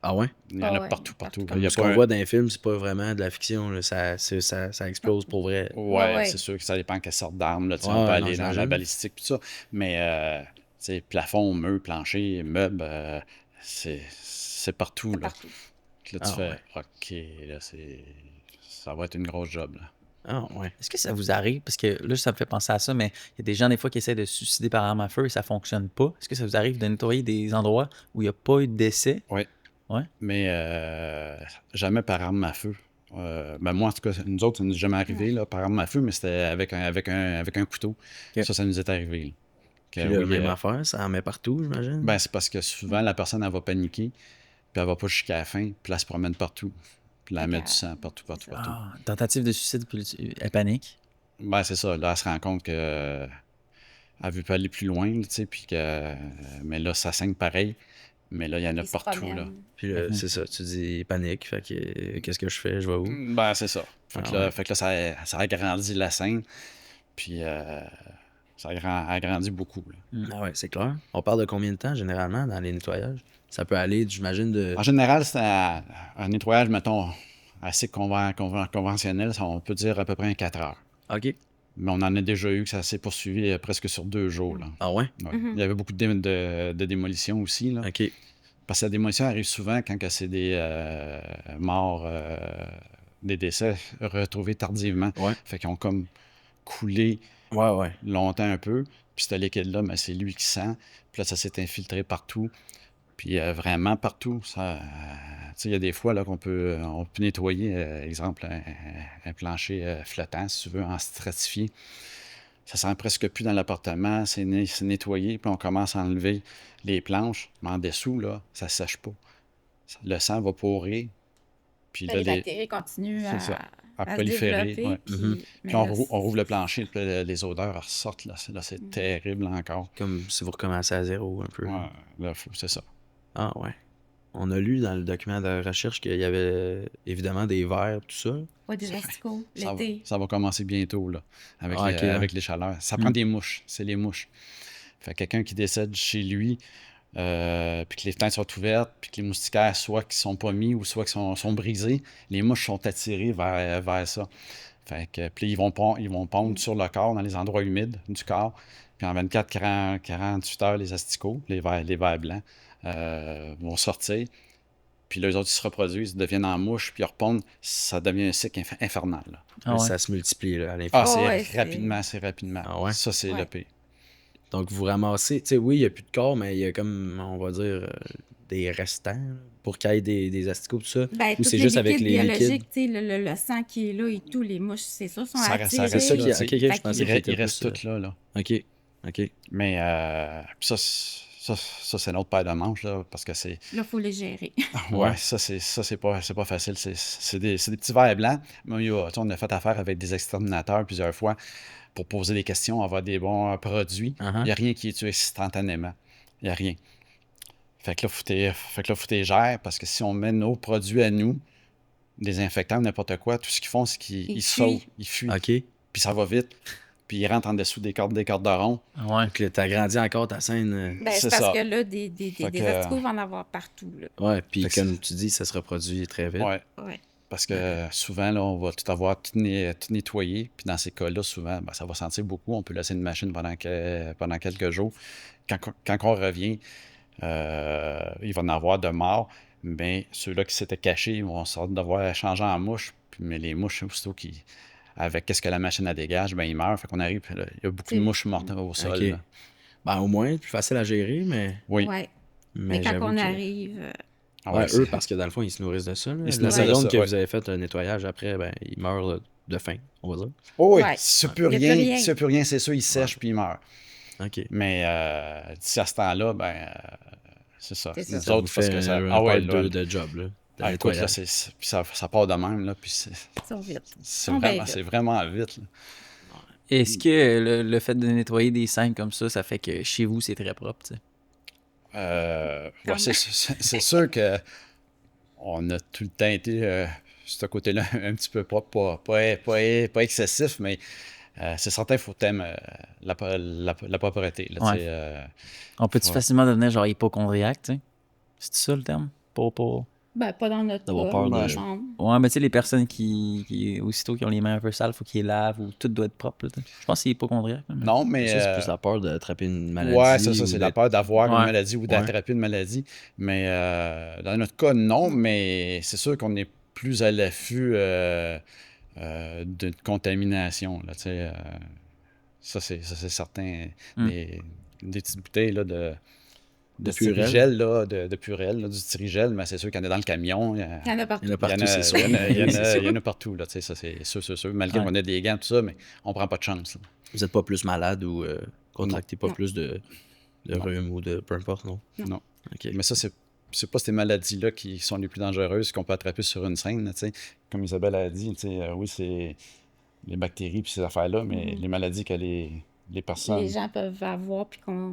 Ah ouais? Il y en a ouais, partout. partout. Il y a Ce pas qu'on un- voit dans les films, c'est pas vraiment de la fiction. Là. Ça explose pour vrai. Ouais, Ouais. c'est sûr que ça dépend quelle sorte d'arme, là, tu sais, Ouais, on peut non, aller dans la j'imagine. balistique, tout ça, mais, tu sais, plafond, mur, plancher, meuble, c'est partout, là. Partout. Là, tu fais, OK, là, ça va être une grosse job, là. Ah ouais. Est-ce que ça vous arrive? Parce que là, ça me fait penser à ça, mais il y a des gens, des fois, qui essaient de se suicider par arme à feu et ça fonctionne pas. Est-ce que ça vous arrive de nettoyer des endroits où il n'y a pas eu de décès? Mais jamais par arme à feu. Ben moi, en tout cas, nous autres, ça nous est jamais arrivé là, par arme à feu, mais c'était avec un couteau. Ok. Ça nous est arrivé. Là. Que, Puis là, oui, même affaire, ça en met partout, j'imagine. ben, c'est parce que souvent, la personne, elle va paniquer, puis elle va pas jusqu'à la fin, puis là, elle se promène partout. Puis là, elle met du sang partout. Ah, tentative de suicide, puis elle panique. Ben, c'est ça. Là, elle se rend compte que elle veut pas aller plus loin, là, tu sais, puis mais là, ça saigne pareil. Mais là, il y en a Ils se partout, là. promènent. Puis là, c'est ça, tu dis panique, fait que qu'est-ce que je fais, je vais où? Ben, c'est ça. Fait que Ah là, ouais. fait que là, ça agrandit la scène, puis ça agrandit beaucoup, là. Ah ouais, c'est clair. On parle de combien de temps généralement dans les nettoyages? Ça peut aller, j'imagine, de. En général, c'est un nettoyage, mettons, assez conventionnel, on peut dire à peu près 4 heures. OK. Mais on en a déjà eu que ça s'est poursuivi presque sur 2 jours, là. Ah ouais? Ouais. Il y avait beaucoup de démolitions aussi, là. OK. Parce que la démolition arrive souvent quand que c'est des morts, des décès retrouvés tardivement. Ouais. Fait qu'ils ont comme coulé Ouais. longtemps un peu. Puis ce liquide-là, ben, c'est lui qui sent. Puis là, ça s'est infiltré partout. Puis vraiment partout. Ça, tu sais, il y a des fois là, on peut nettoyer, exemple, un plancher flottant, si tu veux, en stratifié. Ça sent presque plus dans l'appartement, c'est nettoyé, puis on commence à enlever les planches, mais en dessous, là, ça ne sèche pas. Le sang va pourrir, puis là, Les bactéries continuent c'est ça, à à se proliférer. développer. Ouais. Puis, mais Puis on, là, on rouvre le plancher, puis là, les odeurs elles ressortent, là, c'est terrible encore. Comme si vous recommencez à zéro un peu. Ouais, là, c'est ça. Ah ouais. On a lu dans le document de recherche qu'il y avait évidemment des vers, tout ça. ouais, des asticots, Ça va, l'été. ça va commencer bientôt, là, avec, Ah, ok, ouais. avec les chaleurs. Ça prend des mouches, c'est les mouches. Fait que quelqu'un qui décède chez lui, puis que les fenêtres sont ouvertes, puis que les moustiquaires, soit qui sont pas mis ou soit qui sont brisés, les mouches sont attirées vers ça. Fait que, puis ils vont pondre sur le corps, dans les endroits humides du corps. Puis en 24-48 heures, les asticots, les vers blancs, vont sortir. Puis les autres, ils se reproduisent, ils deviennent en mouche, puis ils repondent. Ça devient un cycle infernal, là. Ah ouais. Ça se multiplie là, à l'infini. Ah, Oh, c'est ouais, c'est- rapidement. Ah ouais? Ça, c'est Ouais. le pire. Donc vous ramassez, tu sais, oui, il n'y a plus de corps, mais il y a comme, on va dire, des restants là, pour qu'il y ait des asticots, tout ça. Ben, Ou tous c'est les juste avec liquides les biologiques, liquides. tu sais, le sang qui est là et tout, les mouches, c'est ça, sont Ça reste- ça attirées. reste C'est ça qui là, est. Ok, tu sais. je pensais Il, qu'il était il reste plus, tout là. Ok. Mais ça, c'est notre paire de manches, là, parce que c'est... Là, il faut les gérer. Ouais, ça, c'est pas facile. C'est des petits verres blancs. Mais tu sais, on a fait affaire avec des exterminateurs plusieurs fois pour poser des questions, avoir des bons produits. Il Uh-huh. n'y a rien qui est tué instantanément. Il n'y a rien. Fait que là, faut que tu gères, parce que si on met nos produits à nous, désinfectants, n'importe quoi, tout ce qu'ils font, c'est qu'ils Ils sautent, fuient. ils fuient. Ok. Puis ça va vite. Puis ils rentrent en dessous des cordes de rond. Ah ouais. Donc là, t'agrandis encore ta scène. Ben, C'est c'est parce ça. que là, des Fait que- asticots vont en avoir partout. Là. Ouais, puis Fait que comme tu dis, ça se reproduit très vite. Ouais. Ouais. Parce que souvent, là, on va tout avoir tout nettoyé. Puis dans ces cas-là, souvent, ben, ça va sentir beaucoup. On peut laisser une machine pendant quelques jours. Quand on revient, il va en avoir de morts. Mais ceux-là qui s'étaient cachés, ils vont devoir changer en mouche. Mais les mouches, aussitôt avec qu'est-ce que la machine a dégage, ben ils meurent. Fait qu'on arrive, puis là, il y a beaucoup de C'est- mouches mortes au sol. Ok. là. Ben, au moins, plus facile à gérer, mais. Oui. Ouais. Mais quand j'avoue on que- arrive, Ah Ouais, ouais, eux, c'est- parce que dans le fond, ils se nourrissent de ça. Là. Ils se La nourrissent de seconde ça, que ouais. vous avez fait un nettoyage après, ben, ils meurent là, de faim, on va dire. Oh oui, Ouais. s'il n'y a plus Il y a plus rien, rien. s'il y a plus rien, c'est sûr, ils sèchent puis ils meurent. OK. Mais d'ici à ce temps-là, ben, c'est ça. C'est ça. Nous Ça vous autres, parce fait que ça. un Ah ouais, part là. 2 de job, là. De Ah, écoute, là, nettoyage. puis ça part de même, là, puis ils sont vite. c'est On va vraiment, vite. c'est vraiment vite. Là. Est-ce que le fait de nettoyer des scènes comme ça fait que chez vous, c'est très propre, tu sais? Ouais, c'est sûr que on a tout le temps été ce côté-là un petit peu propre, pas excessif, mais c'est certain qu'il faut t'aimer la propreté. Là, Ouais. tu sais, On peut-tu Ouais. facilement devenir genre hypochondriaque, tu sais? C'est ça le terme? Pas... Ben, pas dans notre D'avoir cas, peur dans de- la chambre. Ouais, mais tu sais, les personnes aussitôt qui ont les mains un peu sales, faut qu'ils les lavent ou tout doit être propre. Là, tu sais. Je pense que c'est hypochondriaque. là, mais- non, mais. Ça, c'est plus la peur d'attraper une maladie. Ouais, ça, ou c'est la d'être- peur d'avoir Ouais. une maladie ou d'attraper une maladie. Mais dans notre cas, non, mais c'est sûr qu'on est plus à l'affût d'une contamination. Là, tu sais, ça, c'est certain. Des petites bouteilles là, de Purel. styrigel, là, de Purel, là, du styrigel, mais c'est sûr qu'il y en a dans le camion. Il y en a partout. Il y en a Il y en partout, a- c'est sûr. il y en a- il y en a- C'est sûr. il y en a partout, là, tu sais, ça c'est sûr. Malgré Ouais. qu'on ait des gants, tout ça, mais on prend pas de chance. Là. Vous n'êtes pas plus malade ou contractez pas Non. plus de Non. rhume ou de peu importe, non? Non. OK. Mais ça, c'est pas ces maladies-là qui sont les plus dangereuses qu'on peut attraper sur une scène. Là, tu sais. Comme Isabelle a dit, tu sais, oui, c'est les bactéries puis ces affaires-là, mais les maladies que les les personnes. les gens peuvent avoir, puis qu'on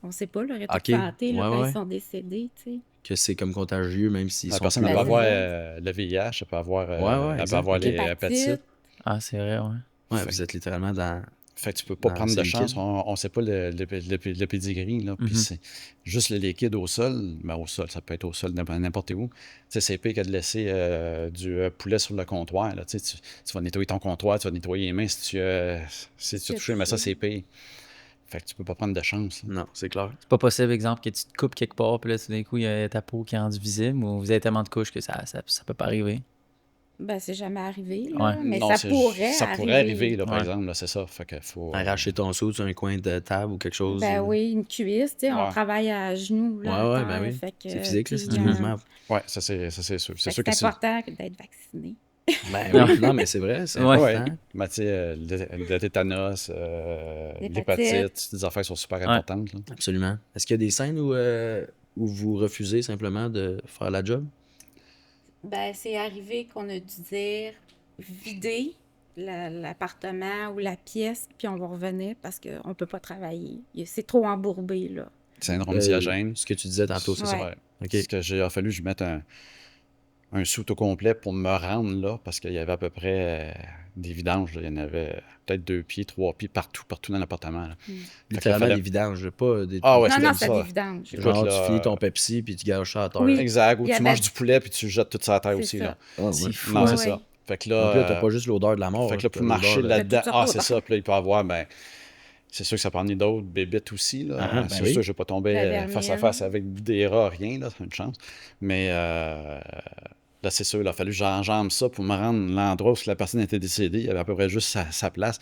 ne sait pas leur état Ok. de santé là, Ouais, quand ouais. ils sont décédés, tu sais. Que c'est comme contagieux, même s'ils La sont personne plus elle peut là. avoir Ouais. le VIH, elle peut avoir, Ouais, elle peut exact. avoir Ok. les hépatites. L'hépatite. Ah, c'est vrai, ouais. Ouais, Fait- vous êtes littéralement dans... Fait que tu peux pas Dans prendre ces de chance, liquides. on ne sait pas le pédigree, là. Puis Mhm. c'est juste le liquide au sol, ben au sol, ça peut être au sol n'importe où. Tu sais, c'est pire que de laisser du poulet sur le comptoir, là. Tu sais, tu vas nettoyer ton comptoir, tu vas nettoyer les mains si tu as touché, mais ça, c'est pire. Fait que tu peux pas prendre de chance, là. Non, c'est clair. C'est pas possible, exemple, que tu te coupes quelque part, puis là, tout d'un coup, il y a ta peau qui est rendue visible, ou vous avez tellement de couches que ça peut pas arriver. Ben, c'est jamais arrivé, là, Ouais. mais Non, ça pourrait arriver, là, par Ouais. exemple, là, c'est ça. Fait que faut... Arracher ton seau sur un coin de table ou quelque chose. Ben oui, une cuisse, tu sais, on Ouais. travaille à genoux, là, Ouais, à ben terre, oui. fait que, C'est physique, là, c'est puis, du mouvement. Ouais, ça c'est sûr. C'est fait sûr que que c'est important d'être vacciné. Ben oui, non, mais c'est vrai, c'est Ouais. Ouais. important. Ben, tu sais, le tétanos, L'hépatite. l'hépatite, des affaires sont super Ouais. importantes, là. Absolument. Est-ce qu'il y a des scènes où vous refusez simplement de faire la job? Ben, c'est arrivé qu'on a dû dire vider l'appartement ou la pièce, puis on va revenir parce qu'on peut pas travailler. C'est trop embourbé, là. Syndrome Diogène. Ce que tu disais tantôt, c'est ça. Ouais. OK. Parce que il a fallu que je mette un soute au complet pour me rendre là, parce qu'il y avait à peu près des vidanges, là. Il y en avait peut-être 2 pieds, 3 pieds, partout dans l'appartement, là. Littéralement fallait- des vidanges, pas des... Ah ouais, Non, c'est non, comme c'est ça. des vidanges. Écoute, Genre, là, tu finis ton Pepsi puis tu gages ça à terre. Oui. Exact, ou Il y tu avait- manges du poulet puis tu jettes toute ça à terre C'est aussi, ça. là. Ah, ouais. C'est fou. Non, hein. c'est Ouais. ça. Fait que Donc là, là, t'as pas juste l'odeur de la mort. fait que là, t'as pour marcher l'odeur de- là-dedans, toutes sortes c'est ça. Puis là, il peut y avoir, ben, c'est sûr que ça peut emmener d'autres bébites aussi, là. Ah, ben c'est oui. sûr que je vais pas tomber La face à vermine. face avec des rats, rien, là, c'est une chance. Mais là, c'est sûr, il a fallu que j'enjambe ça pour me rendre à l'endroit où la personne était décédée. Il y avait à peu près juste sa place.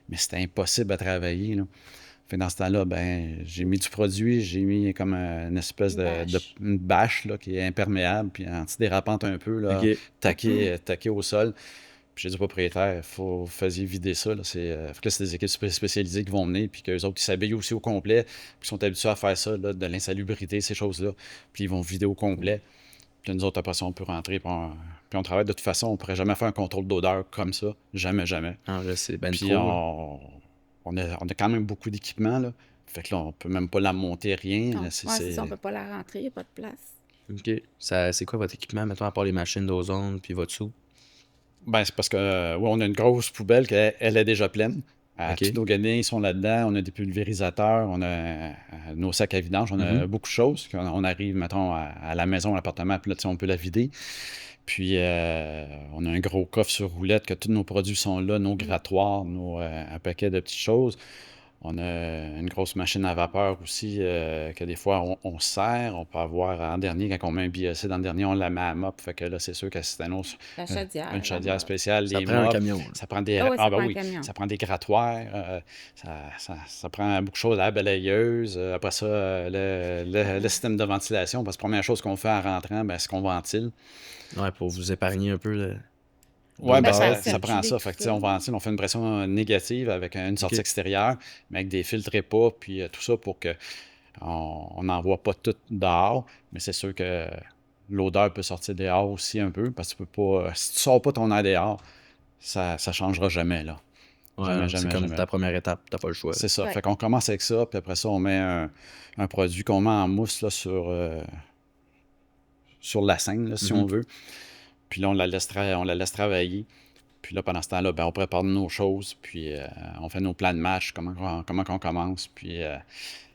Mais c'était impossible à travailler, là. Fait que dans ce temps-là, ben, j'ai mis du produit, j'ai mis comme une espèce une bâche là, qui est imperméable, puis antidérapante un peu, là, OK. taquée au sol. Puis j'ai dit au propriétaire, il faut vous faisiez vider ça. Là. Fait que là, c'est des équipes spécialisées qui vont venir, puis qu'eux autres, ils s'habillent aussi au complet, puis ils sont habitués à faire ça, là, de l'insalubrité, ces choses-là. Puis ils vont vider au complet. Puis là, nous autres, après ça, on peut rentrer, puis on travaille de toute façon. On ne pourrait jamais faire un contrôle d'odeur comme ça. Jamais, jamais. Ah, là, c'est ben Puis trop. Là. on a quand même beaucoup d'équipements, là. Fait que là, on peut même pas la monter, rien. Non. Là, Ouais, c'est ça, on peut pas la rentrer, il n'y a pas de place. OK. C'est quoi votre équipement, mettons, à part les machines d'ozone puis votre sou? Ben, c'est parce que ouais, on a une grosse poubelle qu'elle elle est déjà pleine. OK. Tous nos guenilles sont là-dedans. On a des pulvérisateurs, on a nos sacs à vidange, on a beaucoup de choses. On arrive, mettons, à la maison, à l'appartement, puis là, tu sais, on peut la vider. Puis, on a un gros coffre sur roulette que tous nos produits sont là, nos grattoirs, un paquet de petites choses. On a une grosse machine à vapeur aussi que des fois on sert. On peut avoir en dernier, quand on met un biocide en dernier, on la met à mop. Fait que là, c'est sûr que c'est La chaudière. une chaudière spéciale. Ça les prend un mops, camion. Là. ça prend des. Ah ouais, ça ben prend un oui, camion. ça prend des grattoirs. Ça prend beaucoup de choses. La balayeuse. Après ça, le système de ventilation. Parce que la première chose qu'on fait en rentrant, ben, c'est qu'on ventile. Ouais, pour vous épargner un peu. Oui, Ben, ben, ça ça prend circule ça. tout Fait que, tu sais, ça. on ventile, on fait une pression négative avec une sortie extérieure, mais avec des filtres EPA, puis tout ça pour que on n'envoie pas tout dehors. Mais c'est sûr que l'odeur peut sortir dehors aussi un peu, parce que tu peux pas. Si tu sors pas ton air dehors, ça changera jamais, là. Ouais, Jamais, c'est jamais, comme jamais. ta première étape, t'as pas le choix. C'est ça. Ouais. Fait qu'on commence avec ça, puis après ça, on met un produit qu'on met en mousse là, sur la scène, là, si on veut. Puis là, on la laisse travailler. Puis là, pendant ce temps-là, ben, on prépare nos choses, puis on fait nos plans de match, comment on commence. Puis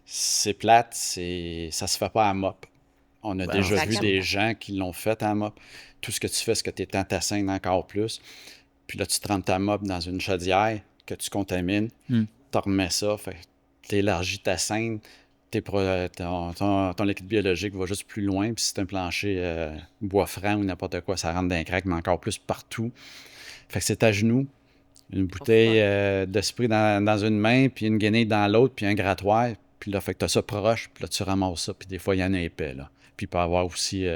c'est plate, ça se fait pas à mop. On a Ben, déjà ça vu calme. des gens qui l'ont fait à mop. Tout ce que tu fais, c'est que tu étends ta scène encore plus. Puis là, tu trempes ta mop dans une chaudière que tu contamines. Tu remets ça, fait tu élargis ta scène. Ton liquide biologique va juste plus loin. Puis si c'est un plancher bois franc ou n'importe quoi, ça rentre dans un crack, mais encore plus partout. Fait que c'est à genoux, une bouteille de spray dans une main, puis une guenille dans l'autre, puis un grattoir. Puis là, fait que t'as ça proche, puis là, tu ramasses ça. Puis des fois, il y en a épais, là. Puis il peut y avoir aussi,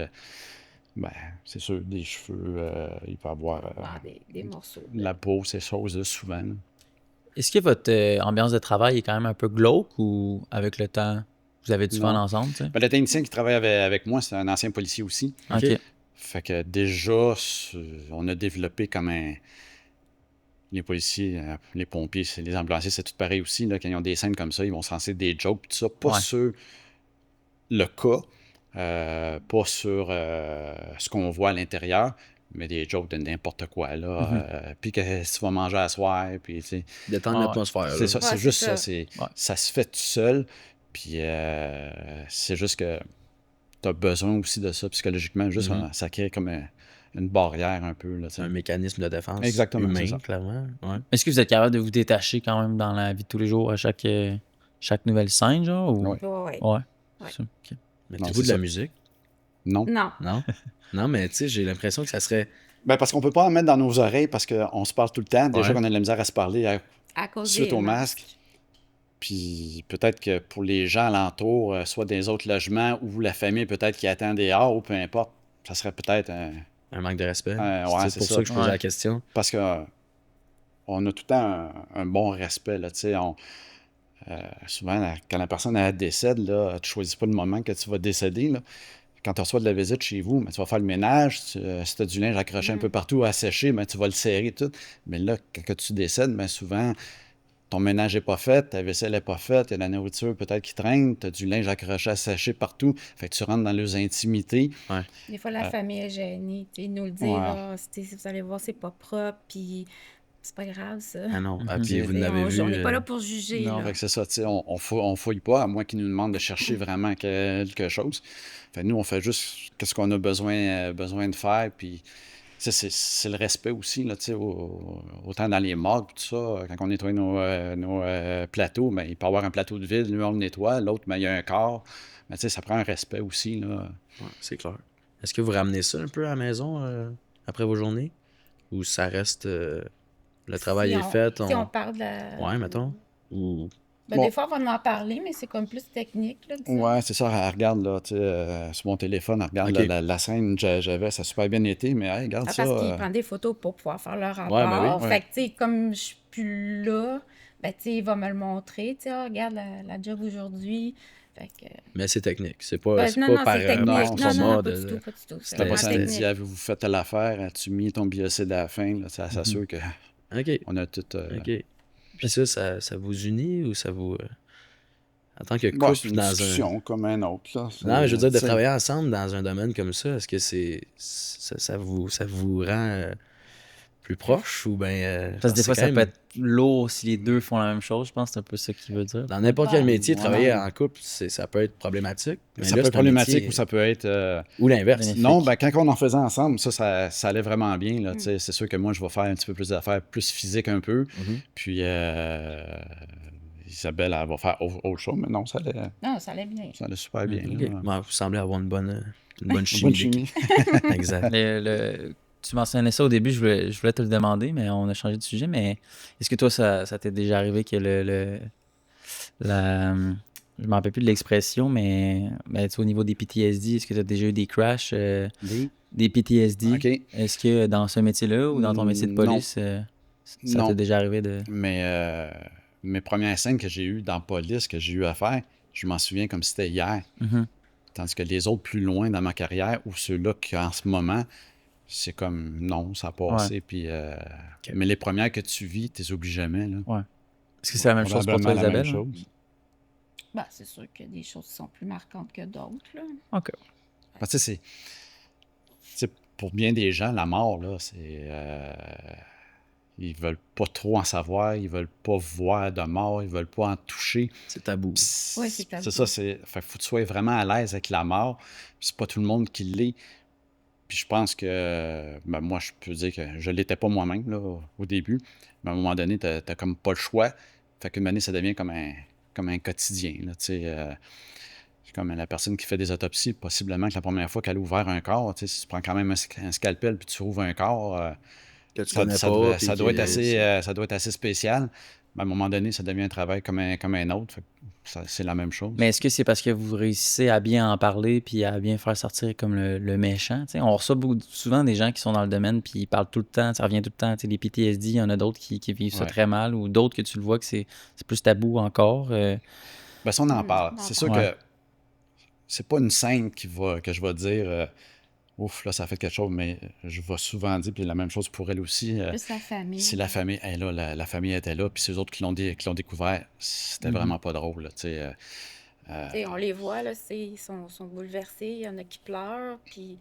ben, c'est sûr, des cheveux. Il peut y avoir Ah, des morceaux. la peau, ces choses-là, souvent. Là. Est-ce que votre ambiance de travail est quand même un peu glauque ou avec le temps, vous avez du fun Non. ensemble? Tu sais? Ben, le technicien qui travaille avec moi, c'est un ancien policier aussi. OK. Fait que déjà, on a développé comme les policiers, les pompiers, les ambulanciers, c'est tout pareil aussi. Là, quand ils ont des scènes comme ça, ils vont se lancer des jokes, tout ça, pas sur le cas, pas sur ce qu'on voit à l'intérieur, mais des jokes de n'importe quoi, là. Puis que tu vas manger à soir, puis tu sais. Détendre l'atmosphère. C'est ça, Ouais, c'est juste c'est ça. Ça se fait tout seul, puis c'est juste que tu as besoin aussi de ça psychologiquement. Juste, ça crée comme une barrière un peu, là, tu sais. Un mécanisme de défense Exactement, humain, c'est ça. clairement. Ouais. Est-ce que vous êtes capable de vous détacher quand même dans la vie de tous les jours à chaque nouvelle scène, genre? Ou... Ouais. Ouais. Ouais. Ouais. Ça, ok. Mettez-vous c'est de la ça. musique? Non. Non. Non? Non, mais tu sais, j'ai l'impression que ça serait... Ben, parce qu'on peut pas en mettre dans nos oreilles parce qu'on se parle tout le temps. Déjà Ouais. qu'on a de la misère à se parler À cause suite des au masque. Puis peut-être que pour les gens alentours, soit dans les autres logements ou la famille peut-être qui attend dehors ou peu importe, ça serait peut-être Un manque de respect. ouais, c'est c'est pour ça. ça que je posais Ouais. la question. parce que on a tout le temps un bon respect, là, tu sais. Souvent, quand la personne elle décède, là, tu choisis pas le moment que tu vas décéder, là. Quand tu reçois de la visite chez vous, ben, tu vas faire le ménage. Si tu as du linge accroché un peu partout à sécher, ben, tu vas le serrer tout. Mais là, quand tu décèdes, ben, souvent, ton ménage n'est pas fait, ta vaisselle n'est pas faite, il y a de la nourriture peut-être qui traîne, tu as du linge accroché à sécher partout. Fait que tu rentres dans leurs intimités. Des fois, la famille est gênée. Ils nous le disent, Ouais. vous allez voir, c'est pas propre, puis c'est pas grave, ça. Ah non. Ah, Mhm. puis vous T'sais, n'avez vu... on n'est pas là pour juger. non, là. Fait que c'est ça, tu sais, on fouille pas, à moins qu'ils nous demandent de chercher vraiment quelque chose. Fait que nous, on fait juste qu'est-ce qu'on a besoin de faire, puis c'est le respect aussi, là, tu sais, autant dans les morgues, tout ça, quand on nettoie nos plateaux, ben, il peut y avoir un plateau de vide, lui, on le nettoie, l'autre, ben, il y a un corps. Mais tu sais, ça prend un respect aussi, là. Ouais, c'est clair. Est-ce que vous ramenez ça un peu à la maison après vos journées? Ou ça reste... le travail est fait, Si on parle de la... Ouais, mettons. Ou... Ben, Bon. Des fois, on va en parler, mais c'est comme plus technique. Là, disons. Ouais, c'est ça, elle regarde, là, tu sais, sur mon téléphone, elle regarde Ok. la scène que j'avais, ça a super bien été, mais hey, regarde Ah, ça. parce qu'il prend des photos pour pouvoir faire le rapport. Ouais, ben oui. Fait que, tu sais, comme je suis plus là, ben, tu sais, il va me le montrer. Tu sais, ah, regarde la job aujourd'hui. Fait que... Mais c'est technique. C'est pas, Ben, c'est non, pas non, par c'est technique. non, Non, c'est non, format pas de... du tout, pas du tout. C'était vraiment pas ça, elle technique. dit, avez-vous fait telle affaire, as-tu mis ton biocide à la fin, là, ça s'assure que OK. on a tout... OK. Puis ça vous unit ou ça vous... en tant que Bon, couple c'est une dans un... discussion comme un autre, là. Non, mais je veux dire, de C'est- travailler ensemble dans un domaine comme ça, est-ce que ça vous rend plus proche ou bien... Parce que des fois, ça peut être lourd si les deux font la même chose, je pense que c'est un peu ça qu'il veut dire. Dans n'importe quel métier, ouais. travailler en couple, ça peut être problématique. Mais Ça là, peut c'est être un problématique métier- ou ça peut être... Ou l'inverse. Bénéfique. Non, ben quand on en faisait ensemble, ça allait vraiment bien, là, tu sais. C'est sûr que moi, je vais faire un petit peu plus d'affaires, plus physiques un peu. Mhm. Puis Isabelle, elle va faire autre chose, mais non, ça Non, ça allait bien. allait super bien. OK. là. Ouais, vous semblez avoir une bonne chimie. Bonne chimie. Exact. Tu mentionnais ça au début, je voulais te le demander, mais on a changé de sujet. Mais est-ce que toi, ça t'est déjà arrivé que je me rappelle plus de l'expression, mais tu sais, au niveau des PTSD, est-ce que tu as déjà eu des crashs, des PTSD? OK. Est-ce que dans ce métier-là ou dans ton métier de Non. police, ça Non. t'est déjà arrivé de... Mais mes premières scènes que j'ai eues dans la police, que j'ai eu à faire, je m'en souviens comme si c'était hier. Mhm. Tandis que les autres plus loin dans ma carrière, ou ceux-là qu'en ce moment, c'est comme non, ça a passé. Puis, mais les premières que tu vis, tu les oublies jamais. Là. Est-ce que c'est la même chose pour toi, Probablement la Isabelle? même hein? chose. Ben, c'est sûr qu'il y a des choses qui sont plus marquantes que d'autres. Là. OK. Parce que c'est pour bien des gens, la mort, là, c'est. Ils veulent pas trop en savoir, ils veulent pas voir de mort, ils veulent pas en toucher. C'est tabou. Ouais, c'est tabou. C'est ça, fait que faut que tu sois vraiment à l'aise avec la mort. Puis c'est pas tout le monde qui l'est. Puis je pense que, ben moi, je peux dire que je l'étais pas moi-même, là, au début. Mais à un moment donné, t'as comme pas le choix. Fait qu'une année, ça devient comme un quotidien, là, tu sais. C'est comme la personne qui fait des autopsies, possiblement que la première fois qu'elle a ouvert un corps, tu sais, si tu prends quand même un scalpel puis tu rouvres un corps, Que tu ça, connais ça pas, doit, puis ça doit qui- être assez spécial. Mais à un moment donné, ça devient un travail comme un autre. Fait que c'est la même chose. Mais est-ce que c'est parce que vous réussissez à bien en parler puis à bien faire sortir comme le méchant? T'sais? On reçoit souvent des gens qui sont dans le domaine puis ils parlent tout le temps, ça revient tout le temps. T'sais, les PTSD, il y en a d'autres qui vivent ça Ouais. très mal ou d'autres que tu le vois que c'est plus tabou encore. Ben, ça, on en parle. on en C'est sûr parle. que c'est pas une scène que je vais dire ouf, là, ça a fait quelque chose, mais je vais souvent dire, puis la même chose pour elle aussi, Plus la famille. si la famille est là, la famille était là, puis c'est eux autres qui l'ont découvert, c'était vraiment pas drôle, là, tu sais. Tu sais, on les voit, là, ils sont bouleversés. Il y en a qui pleurent, puis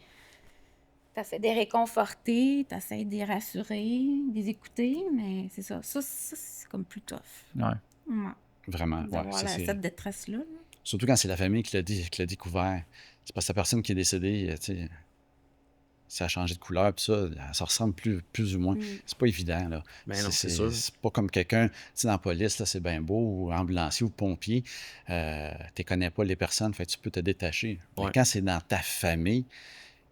t'essaies de les réconforter, t'essaies de les rassurer, de les écouter, mais c'est ça. Ça, c'est comme plus tough. Ouais. Ouais. Vraiment, ouais. D'avoir cette détresse-là. Là. Surtout quand c'est la famille qui l'a découvert. C'est parce que la personne qui est décédée, tu sais, ça a changé de couleur, puis ça ressemble plus ou moins. C'est pas évident, là. Ben non, c'est sûr. C'est pas comme quelqu'un, tu sais, dans la police, là, c'est bien beau, ou ambulancier ou pompier, tu connais pas les personnes, fait que tu peux te détacher. Mais Ouais. quand c'est dans ta famille,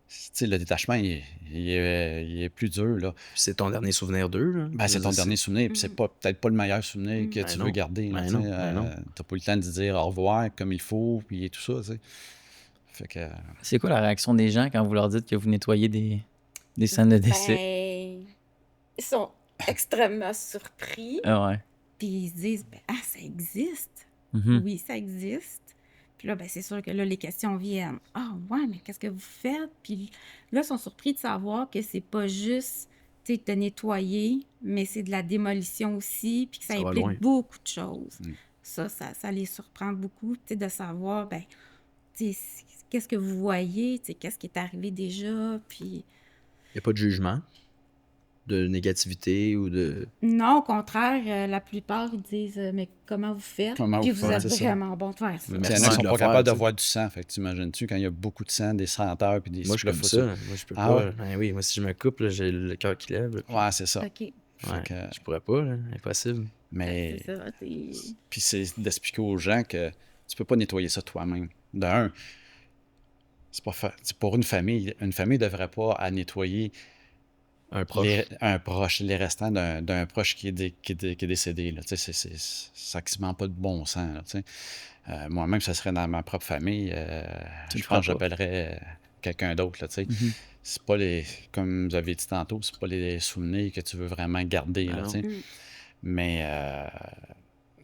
tu sais, le détachement, il est plus dur, là. Puis c'est ton dernier souvenir d'eux, là. Ben, c'est ton dernier souvenir, puis c'est peut-être pas le meilleur souvenir que Ben tu non. veux garder, là, Ben tu non, sais. ben non. T'as pas eu le temps de dire au revoir comme il faut, puis tout ça, tu sais. Fait que... C'est quoi la réaction des gens quand vous leur dites que vous nettoyez des scènes de décès? Ben, ils sont extrêmement surpris, Ah ouais. puis ils se disent, ben, ah, ça existe. Mhm. Oui, ça existe. Puis là, ben, c'est sûr que là, les questions viennent. Ah, ouais, mais qu'est-ce que vous faites? Puis là, ils sont surpris de savoir que c'est pas juste, tu sais, de nettoyer, mais c'est de la démolition aussi, puis que ça Ça va implique loin. beaucoup de choses. Ça les surprend beaucoup, tu sais, de savoir, ben, tu sais, qu'est-ce que vous voyez, tu sais, qu'est-ce qui est arrivé déjà, puis... Il n'y a pas de jugement, de négativité ou de... Non, au contraire, la plupart, ils disent, mais comment vous faites? Comment Puis vous vous faites, êtes c'est ça. vraiment bon de faire ça. Il y Merci en a qui de sont le pas faire, capables de tu sais. voir du sang. Fait que t'imagines-tu, quand il y a beaucoup de sang, des senteurs puis des Moi, je suis comme sifflets ça. foutus. Moi, je peux Ah pas. ouais? Ben oui, moi, si je me coupe, là, j'ai le cœur qui lève. Ouais, c'est ça. OK. Fait Ouais, que- je pourrais pas, là. Impossible. mais C'est ça, puis c'est d'expliquer aux gens que tu peux pas nettoyer ça toi-même. D'un, c'est pour une famille. Une famille devrait pas à nettoyer Un proche. les restants d'un proche qui est décédé. Là. Tu sais, ça quasiment pas de bon sens. Là, tu sais. Moi-même, ça serait dans ma propre famille. Tu le Je pense feras que j'appellerais quelqu'un d'autre. Là, tu sais. Mhm. C'est pas comme vous avez dit tantôt, c'est pas les souvenirs que tu veux vraiment garder. Ah Là, non. tu sais. Mais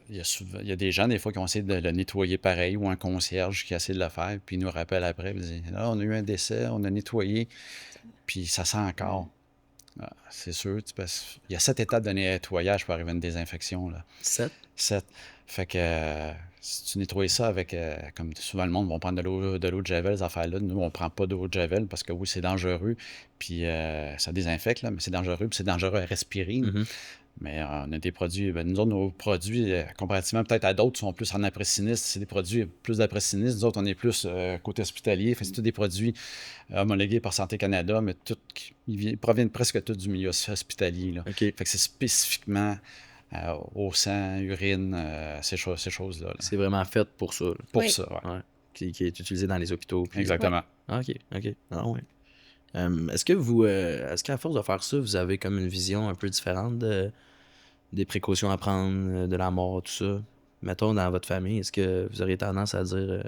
il y a des gens, des fois, qui ont essayé de le nettoyer pareil, ou un concierge qui a essayé de le faire, puis il nous rappelle après, il dit là, on a eu un décès, on a nettoyé, puis ça sent encore. Ah, c'est sûr, parce qu'il y a 7 étapes de nettoyage pour arriver à une désinfection. Là. 7. 7. Fait que si tu nettoies ça avec, comme souvent le monde va prendre de l'eau de Javel, ces affaires-là, nous, on prend pas d'eau de Javel parce que oui, c'est dangereux, puis ça désinfecte, là, mais c'est dangereux, puis c'est dangereux à respirer. Mhm. Mais on a des produits, nous autres, nos produits, comparativement peut-être à d'autres, sont plus en après-sinistre. C'est des produits plus d'après-sinistre. Nous autres, on est plus côté hospitalier. Fait que c'est tous des produits homologués par Santé Canada, mais ils proviennent presque tous du milieu hospitalier. Là. OK. Fait que c'est spécifiquement au sang, urine, ces choses-là. Là. C'est vraiment fait pour ça, là. Pour Oui. ça, ouais. Ouais. Qui est utilisé dans les hôpitaux. puis- Exactement. Ah, OK. OK. Ah, ouais. Est-ce qu'à force de faire ça, vous avez comme une vision un peu différente des précautions à prendre, de la mort, tout ça? Mettons, dans votre famille, est-ce que vous auriez tendance à dire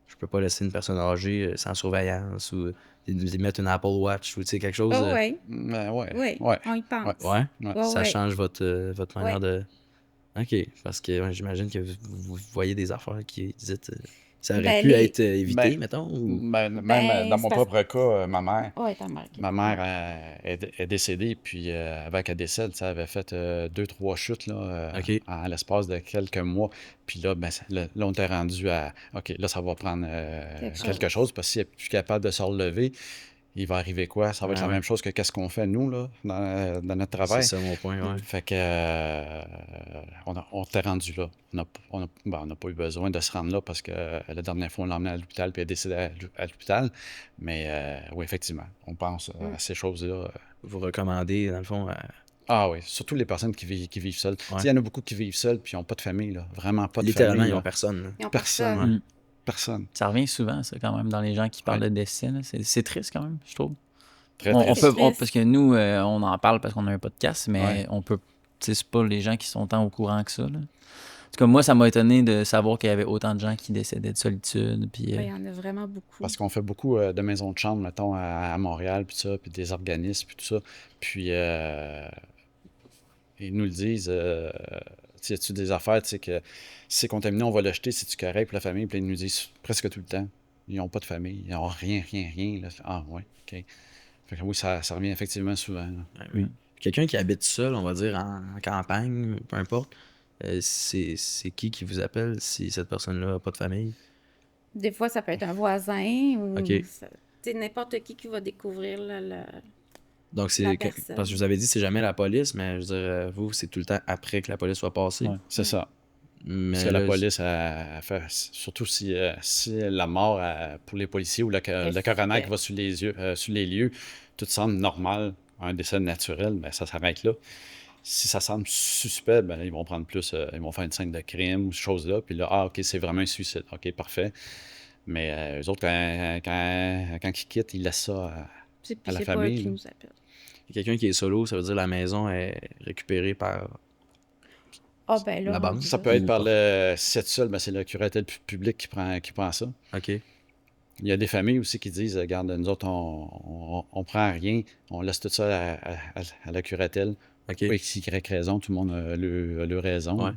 je peux pas laisser une personne âgée sans surveillance ou de mettre une Apple Watch ou tu sais, quelque chose? Oh, oui, Ouais. on y pense. Ouais? Ouais. Ouais, Ça ouais. change votre manière Ouais. de. OK. Parce que ouais, j'imagine que vous voyez des affaires qui dites. Ça aurait Ben, pu les- être évité, Ben, mettons? Ou... Même Ben, dans mon c'est parce- propre cas, ma mère, Ouais, t'as marqué. Ma mère est décédée, puis avant qu'elle décède, elle avait fait 2-3 chutes là, OK. en l'espace de quelques mois. Puis là, là, on était rendu à OK, là, ça va prendre quelque chose, parce que s'il n'est plus capable de se relever, il va arriver quoi? Ça va être Ah la ouais. même chose que qu'est-ce qu'on fait, nous, là, dans notre C'est travail. ça mon point, ouais. Fait que on était rendu là. On n'a pas eu besoin de se rendre là parce que la dernière fois, on l'a emmené à l'hôpital puis elle est décédée à l'hôpital. Mais oui, effectivement, on pense à ces choses-là. Vous recommandez, dans le fond, Ah oui, surtout les personnes qui vivent seules. Tu sais, il y en a beaucoup qui vivent seuls puis ils n'ont pas de famille, là. Vraiment pas de littéralement, famille. ils là. n'ont personne. là. Ils ont Personne. personne. Mm. Personne. Ça revient souvent, ça, quand même, dans les gens qui parlent Ouais. de décès. Là. C'est triste, quand même, je trouve. Très On triste. peut, triste. parce que nous, on en parle parce qu'on a un podcast, mais Ouais. on peut. Tu sais, c'est pas les gens qui sont tant au courant que ça. Là. En tout cas, moi, ça m'a étonné de savoir qu'il y avait autant de gens qui décédaient de solitude. Puis, Ouais, il y en a vraiment beaucoup. Parce qu'on fait beaucoup de maisons de chambre, mettons, à Montréal, puis ça, puis des organismes, puis tout ça. Puis, ils nous le disent, y a-tu des affaires, tu sais, que si c'est contaminé, on va l'acheter, si tu correct pour la famille, puis ils nous disent presque tout le temps. ils n'ont pas de famille, ils n'ont rien, rien, rien. Là. Ah, ouais, OK. Fait que oui, ça revient effectivement souvent. Là. Ouais, oui. Quelqu'un qui habite seul, on va dire, en campagne, peu importe, c'est qui vous appelle si cette personne-là n'a pas de famille? Des fois, ça peut être un voisin ou OK. c'est n'importe qui va découvrir là, Donc, la c'est personne. parce que je vous avais dit, c'est jamais la police, mais je veux dire, vous, c'est tout le temps après que la police soit passée. Ouais. C'est ça. Mais Parce que la là, police, elle fait, surtout si la mort pour les policiers ou le coroner qui va sur les lieux, tout semble normal, un décès naturel, ben ça s'arrête là. Si ça semble suspect, ben ils vont prendre plus, ils vont faire une scène de crime ou ces choses-là, puis là, OK, c'est vraiment un suicide. OK, parfait. Mais eux autres, quand ils quittent, ils laissent ça Puis à la c'est pas eux famille. qui Là. nous appellent. quelqu'un qui est solo, ça veut dire la maison est récupérée par Ah ben là, la banque. Ça peut être par si c'est seul, ben c'est le curatelle public qui prend ça. OK. Il y a des familles aussi qui disent, regarde, nous autres, on prend rien, on laisse tout ça à la curatelle. OK. Pour X, Y raison, tout le monde a le raison. Ouais.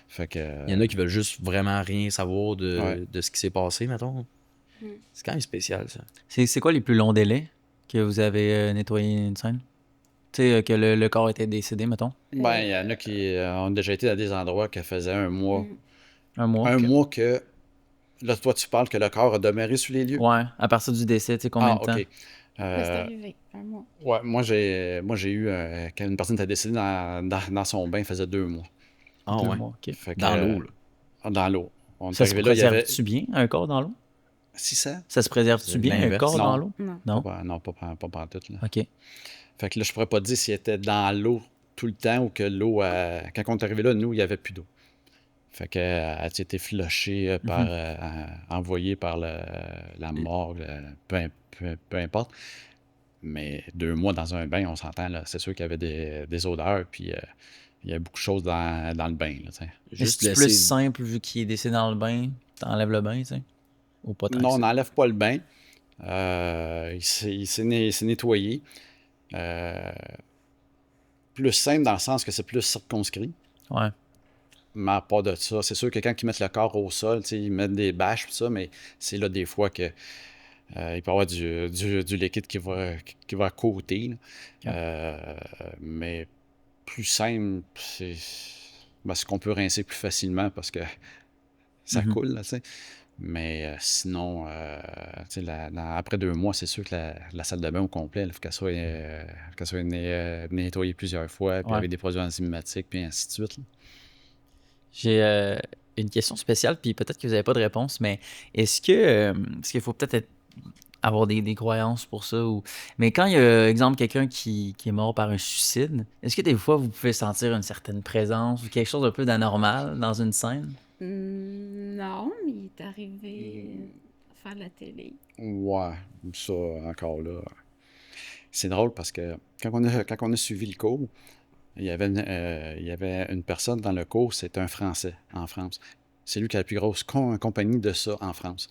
Fait que, Il y en a qui veulent juste vraiment rien savoir Ouais. de ce qui s'est passé, mettons. C'est quand même spécial, ça. C'est quoi les plus longs délais que vous avez nettoyé une scène? Tu sais, que le corps était décédé, mettons? ben, il y en a qui ont déjà été à des endroits qui faisaient un mois. Un mois? Un ok. mois que, là, toi, tu parles que le corps a demeuré sous les lieux? Ouais, à partir du décès, tu sais, combien de temps? OK. Mais c'est arrivé, un mois. Ouais, moi, j'ai eu, quand une personne était décédée dans son bain, il faisait 2 mois. Ah 2 ouais. mois, ok. Fait que, Dans l'eau, là. Dans l'eau. On est Ça se arrivé là, il y avait préserve-tu bien, un corps dans l'eau? 600. Ça se préserve-tu C'est bien, un l'inverse. corps Non. dans l'eau? Non. Non? Non, pas pantoute, là. OK. Fait que là, je pourrais pas te dire s'il était dans l'eau tout le temps ou que l'eau, quand on est arrivé là, nous, il n'y avait plus d'eau. Fait que, elle a été flushée par, envoyée par la morgue, peu importe. Mais 2 mois dans un bain, on s'entend, là, c'est sûr qu'il y avait des odeurs, puis il y a beaucoup de choses dans le bain, là, tu sais. Juste C'est laisser... plus simple vu qu'il est décédé dans le bain, t'enlèves le bain, tu sais? Ou pas tant Non, que on ça? n'enlève pas le bain. Il s'est nettoyé. Plus simple dans le sens que c'est plus circonscrit. Ouais. Mais à part de ça, c'est sûr que quand ils mettent le corps au sol, tu sais, ils mettent des bâches, tout ça, mais c'est là des fois que il peut y avoir du liquide qui va à côté. Là. Mais plus simple, c'est parce qu'on peut rincer plus facilement parce que ça coule, là, tu sais. Mais sinon, tu sais, après 2 mois, c'est sûr que la salle de bain au complet, il faut qu'elle soit nettoyée plusieurs fois, puis Ouais. avec des produits enzymatiques, puis ainsi de suite. Là. J'ai une question spéciale, puis peut-être que vous n'avez pas de réponse, mais est-ce qu'il faut peut-être avoir des croyances pour ça? Mais quand il y a, exemple, quelqu'un qui est mort par un suicide, est-ce que des fois, vous pouvez sentir une certaine présence ou quelque chose un peu d'anormal dans une scène? Non, mais il est arrivé à faire la télé. Ouais, ça, encore là. C'est drôle parce que quand on a suivi le cours, il y avait une personne dans le cours, c'est un Français en France. C'est lui qui a la plus grosse compagnie de ça en France.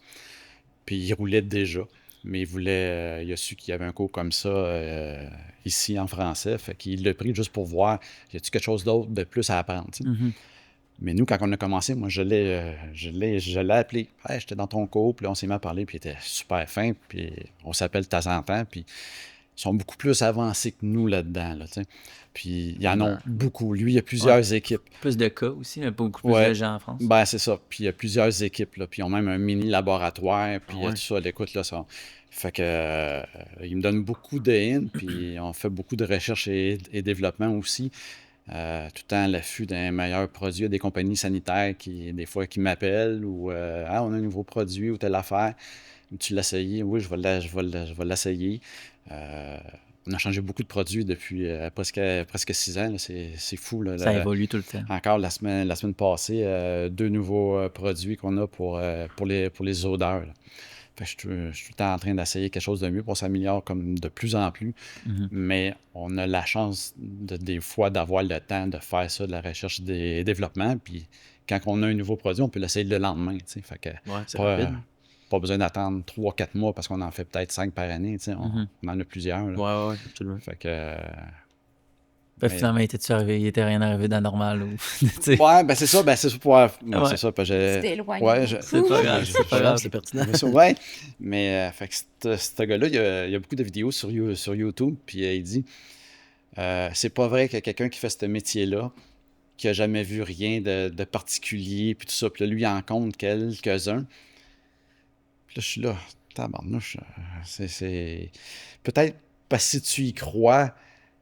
Puis il roulait déjà, mais il a su qu'il y avait un cours comme ça ici en français. Fait qu'il l'a pris juste pour voir, y a-t-il quelque chose d'autre de plus à apprendre, tu sais. Mais nous, quand on a commencé, moi, je l'ai appelé. Hey, j'étais dans ton cours, puis là, on s'est mis à parler, puis il était super fin, puis on s'appelle de temps en temps, puis ils sont beaucoup plus avancés que nous là-dedans, là, tu sais. Puis il y en a beaucoup. Lui, il y a plusieurs équipes. Plus de cas aussi, mais beaucoup plus Ouais. de gens en France. Ben, c'est ça. Puis il y a plusieurs équipes, là. Puis ils ont même un mini laboratoire, puis tout ça, l'écoute, là, ça. Fait que ils me donnent beaucoup de hints, puis on fait beaucoup de recherche et développement aussi. Tout le temps à l'affût d'un meilleur produit. Il y a des compagnies sanitaires des fois, qui m'appellent ou ah, on a un nouveau produit ou telle affaire. Tu l'as essayé? Oui, je vais l'essayer. On a changé beaucoup de produits depuis presque 6 ans. Là. C'est fou. Là, Ça évolue tout le temps. Encore la semaine passée, 2 nouveaux produits qu'on a pour les odeurs. Là. Fait que je suis tout le temps en train d'essayer quelque chose de mieux pour s'améliorer comme de plus en plus. Mais on a la chance des fois d'avoir le temps de faire ça, de la recherche et développement. Puis quand on a un nouveau produit, on peut l'essayer le lendemain. Fait que c'est rapide. pas besoin d'attendre 3-4 mois parce qu'on en fait peut-être 5 par année. On en a plusieurs. Là. Ouais, absolument. Fait que Ben, finalement, il était rien arrivé d'anormal ou. Tu sais. Ouais, ben c'est ça, ouais, Ouais. c'est ça, parce que Tu t'es éloigné. ouais, C'est pas grave, c'est pas grave. C'est pertinent. ouais, mais fait que ce gars-là, il y a beaucoup de vidéos sur YouTube, puis il dit c'est pas vrai qu'il y a quelqu'un qui fait ce métier-là, qui a jamais vu rien de particulier, puis tout ça, puis là, lui, il en compte quelques-uns. Puis là, je suis là, tabarnouche, c'est... Peut-être parce que si tu y crois,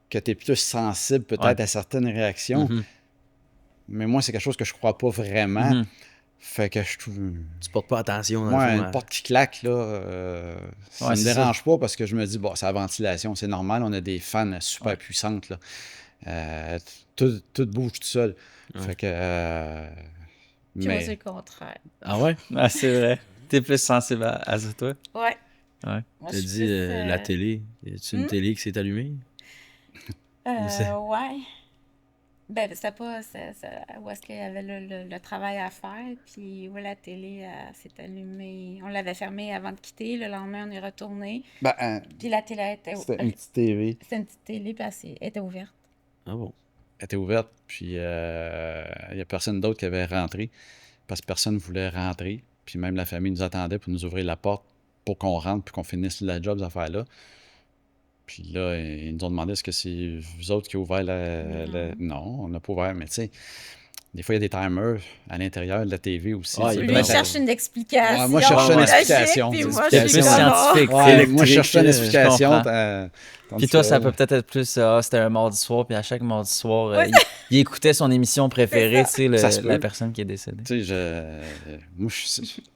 que tu es plus sensible peut-être à certaines réactions, Mhm. mais moi, c'est quelque chose que je crois pas vraiment. Mhm. Fait que je trouve... Tu portes pas attention dans Moi, le fond, une porte qui claque, là, ça Ouais, me c'est dérange pas parce que je me dis, bon, c'est la ventilation, c'est normal, on a des fans super Ouais. puissantes, là. Tout bouge tout seul. Ouais. Fait que... Puis moi, c'est mais... le contraire. Ah ouais? Ah, c'est vrai. T'es plus sensible à ça, toi? Ouais. Ouais. Moi, T'as je suis dit plus, la télé. Y a-tu une télé qui s'est allumée? c'est- Ouais. Ben, c'était pas où est-ce qu'il y avait le travail à faire, puis où la télé s'est allumée. On l'avait fermée avant de quitter. Le lendemain, on est retourné. Ben, Puis la télé était c'était une petite TV. C'était une petite télé, puis elle était ouverte. Ah bon? Elle était ouverte, puis il n'y a personne d'autre qui avait rentré parce que personne ne voulait rentrer. Puis même la famille nous attendait pour nous ouvrir la porte pour qu'on rentre puis qu'on finisse la job, ces affaires-là. Puis là, ils nous ont demandé est-ce que c'est vous autres qui avez ouvert Non, on n'a pas ouvert, mais tu sais, des fois, il y a des timers à l'intérieur de la TV aussi. Ah, tu sais, il y a Lui, bien il puis cherche une explication. Ouais, moi, je cherchais une logique, explication. Puis C'est moi, je plus suis comme, scientifique. non. Ouais, électrique, moi, je cherchais une je explication. comprends. Tandis Puis toi, que- ça peut peut-être être plus, c'était un mardi soir, puis à chaque mardi soir, Ouais. il écoutait son émission préférée, tu sais, Ça se peut. la personne qui est décédée. Tu sais, moi,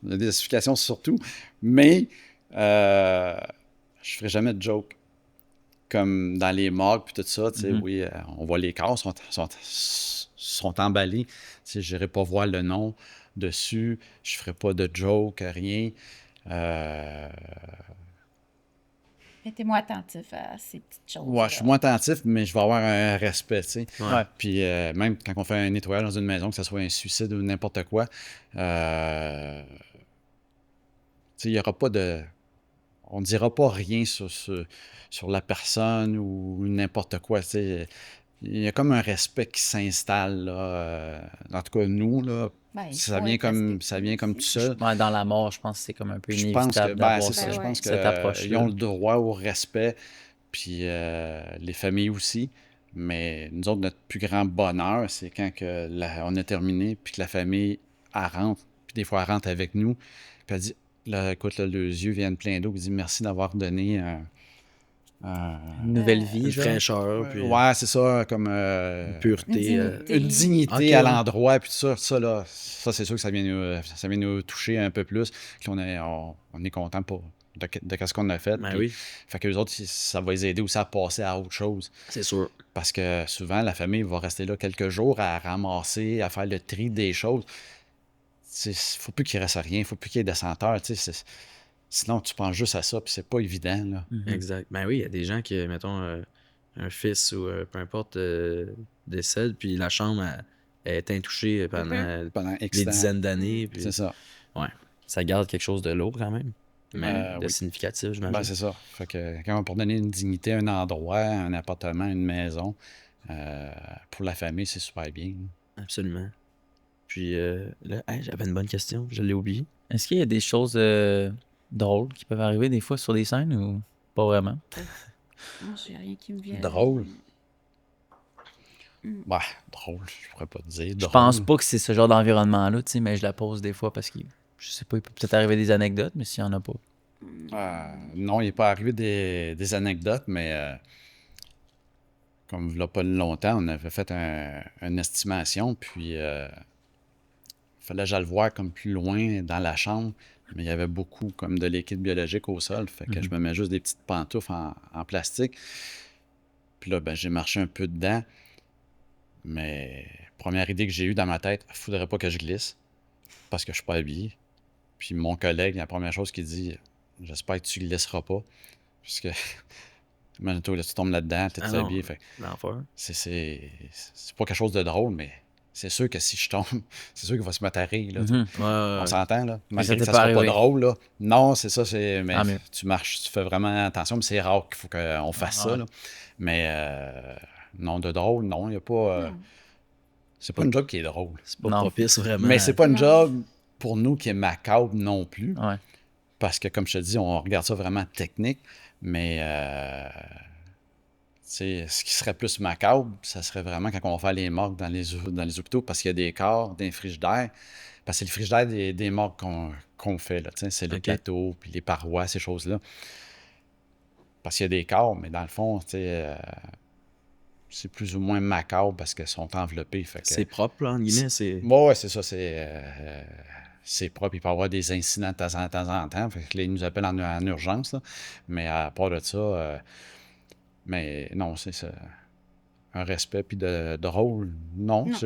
il y a des explications surtout, mais je ferai jamais de joke. Comme dans les morgues puis tout ça, tu sais, oui, on voit les corps, sont emballés. Tu sais, je n'irai pas voir le nom dessus, je ferai pas de joke, rien. Mettez-moi attentif à ces petites choses. Ouais, je suis moins attentif, mais je vais avoir un respect, tu sais. Ouais. Puis même quand on fait un nettoyage dans une maison, que ce soit un suicide ou n'importe quoi, tu sais, il n'y aura pas de... On ne dira pas rien sur la personne ou n'importe quoi, tu sais. Il y a comme un respect qui s'installe, là. En tout cas, nous, là, Ben, il ça faut vient être comme respectueux tout aussi. seul. Ouais, dans la mort, je pense que c'est comme un peu Je pense que, inévitable ben, d'avoir c'est ça, Ben je ouais. pense cette approche-là. qu'ils ont le droit au respect, puis les familles aussi. Mais nous autres, notre plus grand bonheur, c'est quand on a terminé, puis que la famille, elle rentre, puis des fois, elle rentre avec nous, puis elle dit, là, écoute, là, les yeux viennent pleins d'eau, elle dit merci d'avoir donné Une nouvelle vie, Une genre. fraîcheur, puis ouais, c'est ça, comme une pureté. une dignité Ok, à ouais. l'endroit, puis ça, là, ça, c'est sûr que ça vient nous toucher un peu plus. Puis on est content de ce qu'on a fait. Ben Puis, oui, fait que les autres, ça va les aider aussi à passer à autre chose. c'est sûr. Parce que souvent, la famille va rester là quelques jours à ramasser, à faire le tri des choses. Il ne faut plus qu'il reste rien, il ne faut plus qu'il y ait de senteur. Sinon, tu penses juste à ça, puis c'est pas évident, là. Mhm. Exact. Ben oui, il y a des gens qui, mettons, un fils ou peu importe, décède, puis la chambre elle est intouchée pendant Pendant X des temps. dizaines d'années. Puis C'est ça. ça garde quelque chose de lourd quand même, mais de Oui. significatif, j'imagine. Ben, c'est ça. Fait que quand on pour donner une dignité, un endroit, un appartement, une maison, pour la famille, c'est super bien. Absolument. Puis là, hey, j'avais une bonne question, je l'ai oublié. Est-ce qu'il y a des choses drôles qui peuvent arriver des fois sur des scènes ou pas vraiment? Moi, j'ai rien qui me vient. Drôle. Bah, drôle, je pourrais pas te dire. Je pense pas que c'est ce genre d'environnement-là, tu sais, mais je la pose des fois parce que, je sais pas, il peut peut-être arriver des anecdotes, mais s'il y en a pas. Non, il n'est pas arrivé des anecdotes, mais comme il n'y a pas longtemps, on avait fait une estimation, puis il fallait que j'aille le voir comme plus loin dans la chambre, mais il y avait beaucoup comme de liquide biologique au sol, fait que je me mets juste des petites pantoufles en plastique. Puis là, ben, j'ai marché un peu dedans, mais première idée que j'ai eue dans ma tête, il ne faudrait pas que je glisse, parce que je ne suis pas habillé. Puis mon collègue, la première chose qu'il dit, j'espère que tu ne glisseras pas, puisque... Imagine-toi, là, tu tombes là-dedans, t'es Ah non. habillé. Fait, L'enfer. c'est pas quelque chose de drôle, mais c'est sûr que si je tombe, c'est sûr qu'il va se mettre à rire. Là, Mhm. On s'entend, là. Mais ça Malgré que t'est ça pas sera pas arrivé. drôle, là. Non, c'est ça, mais Tant mieux. tu marches, tu fais vraiment attention, mais c'est rare qu'il faut qu'on fasse ça, Ouais. là. Mais Non, de drôle, non, il n'y a pas... Non. c'est pas une job qui est drôle. C'est pas Non. propice vraiment. Mais c'est pas une Non. job pour nous qui est macabre non plus. Ouais. Parce que, comme je te dis, on regarde ça vraiment technique. Mais tu sais, ce qui serait plus macabre, ça serait vraiment quand on va faire les morgues dans les hôpitaux parce qu'il y a des corps, des frigidaires. Parce que c'est le frigidaire des morgues qu'on fait, là. Tu sais, c'est les Ok. plateaux, puis les parois, ces choses-là. Parce qu'il y a des corps, mais dans le fond, tu sais, c'est plus ou moins macabre parce qu'ils sont enveloppés. Fait que... C'est propre, là, en guillemets. C'est... Ouais, c'est ça. C'est propre. Il peut y avoir des incidents de temps en temps. Fait que là, ils nous appellent en urgence. Là. Mais à part de ça, mais non, c'est ça. Un respect puis de rôle, non. Non.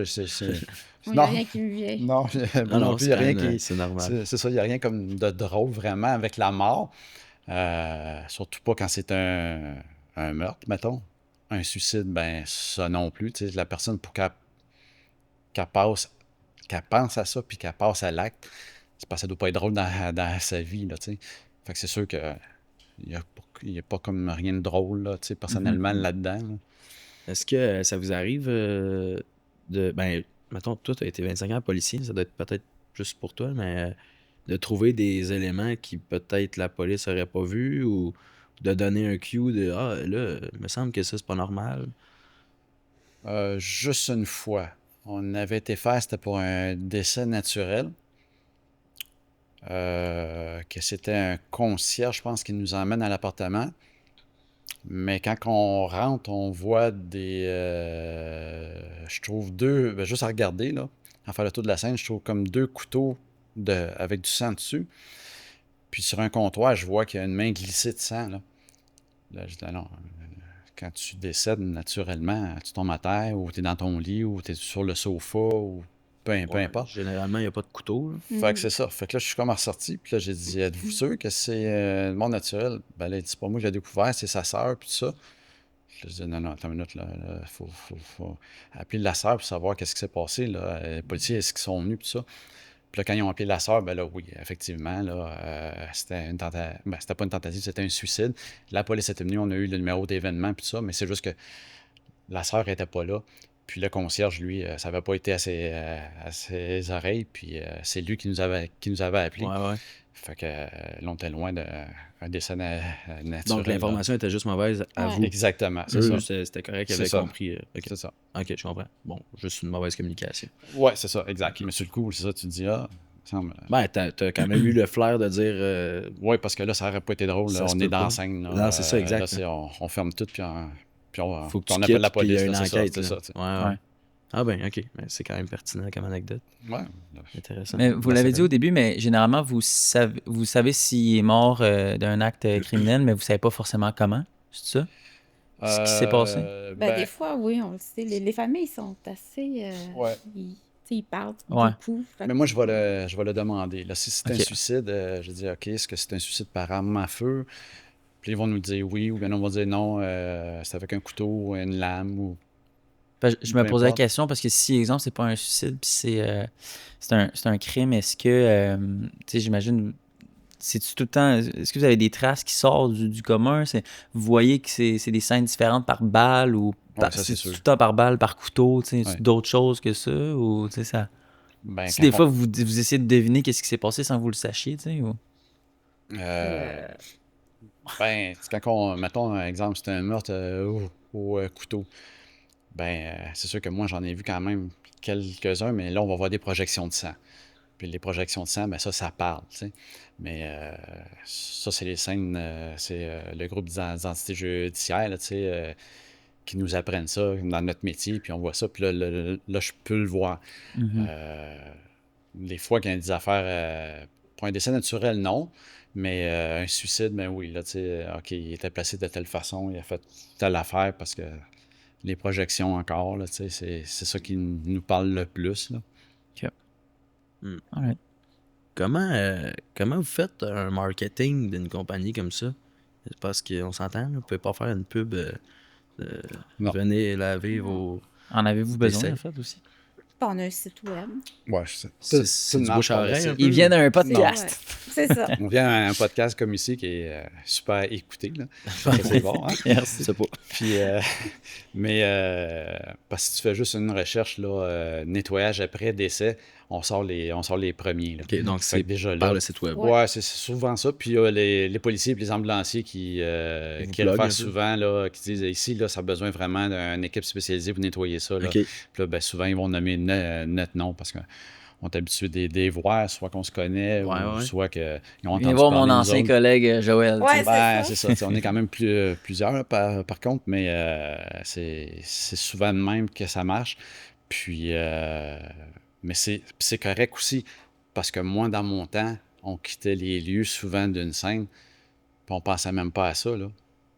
Il n'y non, a rien qui me vient. non, moi non plus, il n'y a rien qui... C'est normal. C'est ça, il n'y a rien comme de drôle vraiment avec la mort. Surtout pas quand c'est un meurtre, mettons. Un suicide, ben ça non plus. Tu sais, la personne, pour qu'elle pense à ça puis qu'elle passe à l'acte, c'est parce que ça doit pas être drôle dans sa vie, là, tu sais. Fait que c'est sûr que il y a pas comme rien de drôle, là, tu sais, personnellement, là-dedans. Là. Est-ce que ça vous arrive de... Ben, mettons, toi, tu as été 25 ans policier, ça doit être peut-être juste pour toi, mais de trouver des éléments qui peut-être la police aurait pas vu ou de donner un cue de « Ah, là, il me semble que ça, c'est pas normal. Juste une fois. On avait été faire, c'était pour un décès naturel. Que c'était un concierge, je pense, qui nous emmène à l'appartement. Mais quand on rentre, on voit des... je trouve deux... ben, juste à regarder, là, à faire le tour de la scène, je trouve comme deux couteaux avec du sang dessus. Puis sur un comptoir, je vois qu'il y a une main glissée de sang, là. Là, je dis, ah non, quand tu décèdes naturellement, tu tombes à terre, ou tu es dans ton lit, ou tu es sur le sofa, ou peu Ouais, importe. Généralement, il n'y a pas de couteau. Là. Fait que c'est ça. Fait que là, je suis comme ressorti. Puis là, j'ai dit, êtes-vous sûr que c'est le monde naturel? Ben là, il dit, c'est pas moi qui l'ai découvert, c'est sa sœur, puis tout ça. Je lui ai dit, non, attends une minute, là, faut appeler la sœur pour savoir qu'est-ce qui s'est passé, là. Les policiers, est-ce qu'ils sont venus, puis tout ça. Puis là, quand ils ont appelé la sœur, ben là, oui, effectivement, là, c'était une tentative. Ben, c'était pas une tentative, c'était un suicide. La police était venue, on a eu le numéro d'événement, puis tout ça, mais c'est juste que la sœur était pas là. Puis le concierge, lui, ça n'avait pas été à ses oreilles, puis c'est lui qui nous avait appelé. Ouais. Fait que là, on était loin d'un décès naturel. Donc, l'information était juste mauvaise à Ouais. vous. Exactement, c'est Eux, ça. c'était correct, ils C'est avaient ça. compris. OK. C'est ça. OK, je comprends. Bon, juste une mauvaise communication. Ouais, c'est ça, exact. Mais sur le coup, c'est ça, tu te dis, il me semble. Ben, t'as quand même eu le flair de dire... Ouais, parce que là, ça aurait pas été drôle. Ça Là, se on peut est dans pas. la scène. Là, Non, c'est ça, exact. Là, on ferme tout, puis on faut que tu on quittes, appelle la puis il y police. a une là, c'est enquête. ça, là. c'est ça. Tu sais. Ouais. Ouais. Ah ben, OK. Mais c'est quand même pertinent comme anecdote. Ouais. Intéressant. Mais vous Ben, l'avez c'est dit au début, mais généralement, vous savez s'il est mort d'un acte criminel, mais vous savez pas forcément comment. C'est ça? Ce qui s'est passé? Ben, des fois, oui, on le sait. Les familles sont assez... Ouais. Ils parlent Ouais. beaucoup. Fait Mais moi, je vais le demander. Là, si c'est Ok. un suicide, je dis, OK, est-ce que c'est un suicide par arme à feu? Puis ils vont nous dire oui, ou bien on va dire non, c'est avec un couteau ou une lame. Ou... Je me Peu posais la importe. question parce que si, exemple, c'est pas un suicide, puis c'est un crime, est-ce que, tu sais, j'imagine, c'est-tu tout le temps, est-ce que vous avez des traces qui sortent du commun? Vous voyez que c'est des scènes différentes par balle ou Ouais, ça, c'est c'est sûr. tout le temps par balle, par couteau, tu sais, Ouais. d'autres choses que ça? Ou, tu sais, ça... Ben, Si quand des fois, vous essayez de deviner qu'est-ce qui s'est passé sans que vous le sachiez, tu sais, ou... ben, c'est quand mettons un exemple, c'est un meurtre au couteau. Ben, c'est sûr que moi, j'en ai vu quand même quelques-uns, mais là, on va voir des projections de sang. Puis les projections de sang, ben ça parle, tu sais. Mais ça, c'est les scènes, c'est le groupe d'identité judiciaire, là, tu sais, qui nous apprennent ça dans notre métier, puis on voit ça, puis là, je peux le voir. Mhm. Des fois, quand il y a des affaires, pour un décès naturel, non, mais un suicide, ben oui, là, tu sais, OK, il était placé de telle façon, il a fait telle affaire, parce que les projections encore, là, tu sais, c'est ça qui nous parle le plus, là. Alright. Comment vous faites un marketing d'une compagnie comme ça? Parce qu'on s'entend, là, vous ne pouvez pas faire une pub Non. venez laver vos... En avez-vous besoin, D'essai. en fait, aussi? Puis on a un site web. Ouais, C'est du bouche à oreille, un peu. Ils viennent d'un Ouais, podcast. c'est ça. On vient à un podcast comme ici qui est super écouté. Là. C'est bon, hein? Merci. C'est pas. Puis, parce que si tu fais juste une recherche, là, nettoyage après décès, on sort les premiers. Là. OK, donc Fait c'est que déjà par là. le site web. Ouais, c'est souvent ça. Puis les policiers et les ambulanciers qui Vous qui pluguent un réfèrent peu. souvent, là, qui disent ici, là, ça a besoin vraiment d'une équipe spécialisée pour nettoyer ça. Là. OK. Puis là, ben, souvent, ils vont nommer notre nom parce qu'on est habitué des voir, soit qu'on se connaît, Ouais. soit qu'ils ont entendu Viens voir parler mon de nous ancien autres. collègue Joël. Ouais, tu sais. Ben, c'est c'est ça. Tu sais, on est quand même plusieurs par contre, mais c'est souvent de même que ça marche. Puis, mais c'est correct aussi parce que moi, dans mon temps, on quittait les lieux souvent d'une scène, puis on pensait même pas à ça, là.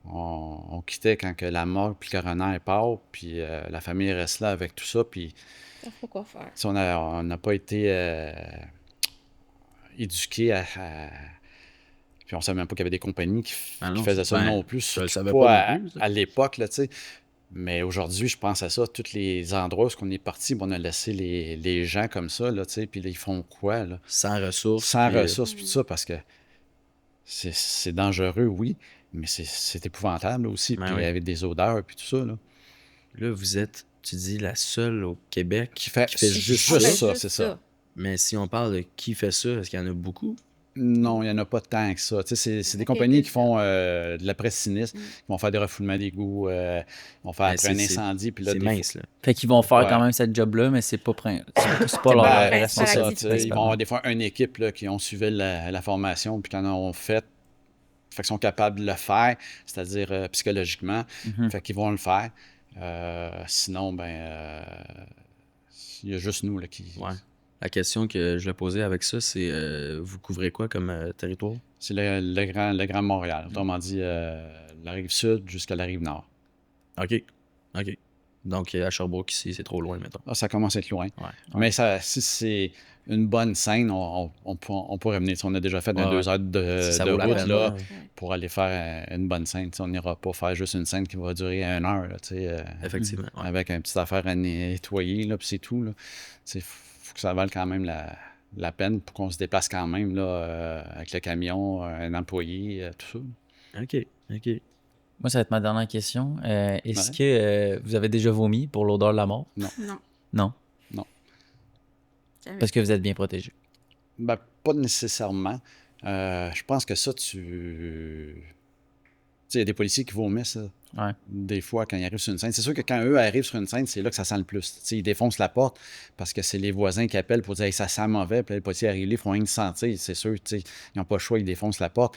On quittait quand que la morgue puis le coroner part, puis la famille reste là avec tout ça, puis Ça faut quoi faire. tu sais, on n'a pas été éduqués puis on savait même pas qu'il y avait des compagnies Ah non, qui faisaient ça ben, non plus. je le surtout savais pas pas non plus, ça. à l'époque, là, tu sais. Mais aujourd'hui, je pense à ça, tous les endroits où on est parti, on a laissé les gens comme ça, là, tu sais, puis là, ils font quoi, là? Sans ressources. Sans puis, ressources, puis tout ça, parce que c'est dangereux, oui, mais c'est épouvantable aussi, Ben puis oui. avec des odeurs, puis tout ça, là. Là, vous êtes, tu dis, la seule au Québec Qui fait juste On fait ça, c'est ça. Mais si on parle de qui fait ça, est-ce qu'il y en a beaucoup? Non, il n'y en a pas tant que ça. Tu sais, c'est des Ok, compagnies ok. qui font de l'après sinistre, qui vont faire des refoulements d'égouts, ils vont faire Ben, après un c'est- incendie, puis là, C'est des mince, là. Fait qu'ils vont faire Ouais. quand même cette job-là, mais c'est pas, c'est pas pas leur la c'est responsabilité. ça, tu sais, ils vont avoir des fois une équipe là, qui ont suivi la formation puis qui en ont fait qu'ils sont capables de le faire, c'est-à-dire psychologiquement. Mhm. Fait qu'ils vont le faire. Sinon, il y a juste nous là, qui. Ouais. La question que je vais poser avec ça, c'est vous couvrez quoi comme territoire? C'est le grand Montréal. Autrement dit, la rive sud jusqu'à la rive nord. OK. Donc, à Sherbrooke, ici, c'est trop loin, mettons. Ah, ça commence à être loin. Ouais. Mais si c'est une bonne scène, on pourrait venir. Tu sais, on a déjà fait Ouais, 2 heures de Ça vaut la route peine, là, ouais. pour aller faire une bonne scène. Tu sais, on n'ira pas faire juste une scène qui va durer 1 heure, là, tu sais, Effectivement. Ouais. avec une petite affaire à nettoyer, là, puis c'est tout. Là. Tu sais, faut que ça vale quand même la peine pour qu'on se déplace quand même là, avec le camion, un employé, tout ça. OK. Moi, ça va être ma dernière question. Est-ce Ouais. que vous avez déjà vomi pour l'odeur de la mort? Non, Non. jamais. Parce que vous êtes bien protégé. Ben, pas nécessairement. Je pense que ça, tu sais, il y a des policiers qui vomissent, là, Ouais. des fois, quand ils arrivent sur une scène. C'est sûr que quand eux arrivent sur une scène, c'est là que ça sent le plus. Tu sais, ils défoncent la porte parce que c'est les voisins qui appellent pour dire hey, ça sent mauvais. Puis là, les policiers arrivent là, ils font rien que sentir. C'est sûr, tu sais, ils n'ont pas le choix, ils défoncent la porte.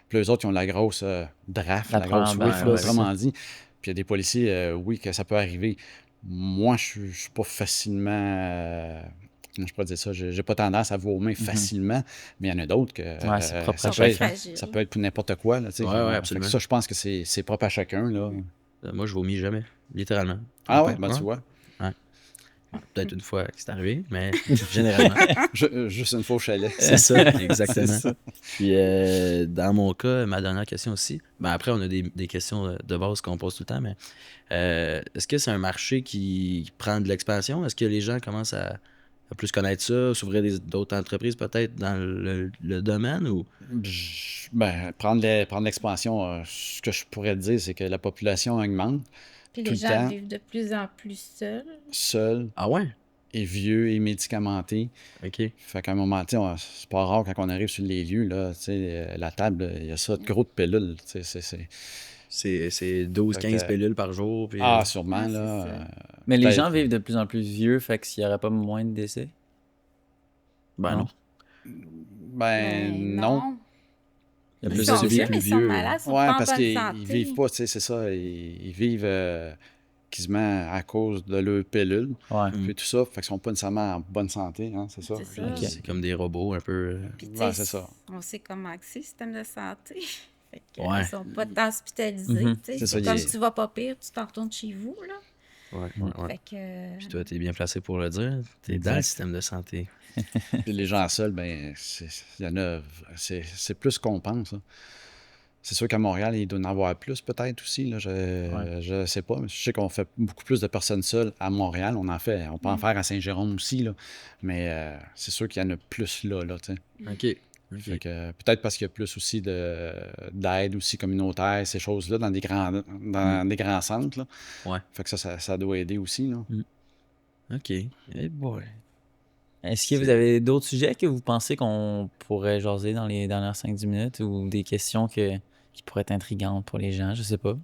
Puis eux autres, ils ont la grosse draft, La la grosse première, whiff, ouais, là, c'est autrement dit. Puis il y a des policiers, oui, que ça peut arriver. Moi, je suis pas facilement. Je pourrais dire ça, j'ai pas tendance à vomir facilement, mais il y en a d'autres que Ouais, c'est propre ça, à peut chacun. être, ça peut être pour n'importe quoi. Là, tu sais. Ouais, Fait que absolument. ça, je pense que c'est propre à chacun. Là. Moi, je vomis jamais, littéralement. Ah ouais, ben tu vois. Peut-être une fois que c'est arrivé, mais généralement. Juste une fois au chalet. C'est ça, exactement. C'est ça. Puis, dans mon cas, ma dernière question aussi, ben après, on a des questions de base qu'on pose tout le temps, mais est-ce que c'est un marché qui prend de l'expansion? Est-ce que les gens commencent à plus connaître ça, s'ouvrir d'autres entreprises peut-être dans le domaine? Ou... Ben, prendre l'expansion, ce que je pourrais te dire, c'est que la population augmente, Puis tout les le gens temps. vivent de plus en plus seuls. seul Ah ouais? et vieux et médicamenté. OK. Fait qu'à un moment, tu sais, c'est pas rare quand on arrive sur les lieux, là, tu sais, la table, il y a ça de gros de pilules. Tu sais, C'est 12-15 Fait que- pilules par jour. Puis, Ah, sûrement, Ouais, là. c'est ça. Mais les peut-être. gens vivent de plus en plus vieux, fait que s'il n'y aurait pas moins de décès. ben non. Ben, non. Il y a Ils plus sont de vieux, vieux mais plus ils sont vieux. malades, ils sont Ouais, pas en parce bonne qu'ils santé. ils vivent pas, tu sais, c'est ça. Ils vivent quasiment à cause de leur pilule, Ouais. puis tout ça. Fait qu'ils sont pas nécessairement en bonne santé, hein, c'est ça. C'est ça. Puis- C'est comme des robots un peu. Puis, tu Ouais, sais, c'est ça. on sait comment que c'est, le système de santé. Fait que, Ouais. ils sont pas hospitalisés. Mhm. tu sais. C'est ça, Comme il- si tu vas pas pire, tu t'en retournes chez vous. Là. Ouais. Fait que, Puis toi, t'es bien placé pour le dire. T'es dans le système de santé. Puis les gens seuls, ben, il y en a, c'est plus qu'on pense. Hein. C'est sûr qu'à Montréal, il doit en avoir plus peut-être aussi. Là, je sais pas. Je sais qu'on fait beaucoup plus de personnes seules à Montréal. On peut en faire à Saint-Jérôme aussi. Là. Mais c'est sûr qu'il y en a plus là. Tu sais. OK. Fait que, peut-être parce qu'il y a plus aussi d'aide aussi communautaire, ces choses-là, dans des grands centres. Là. Ouais. Fait que ça doit aider aussi. Là. OK. Eh boy. Est-ce que vous avez d'autres sujets que vous pensez qu'on pourrait jaser dans les dernières 5-10 minutes ou des questions qui pourraient être intrigantes pour les gens? Je sais pas.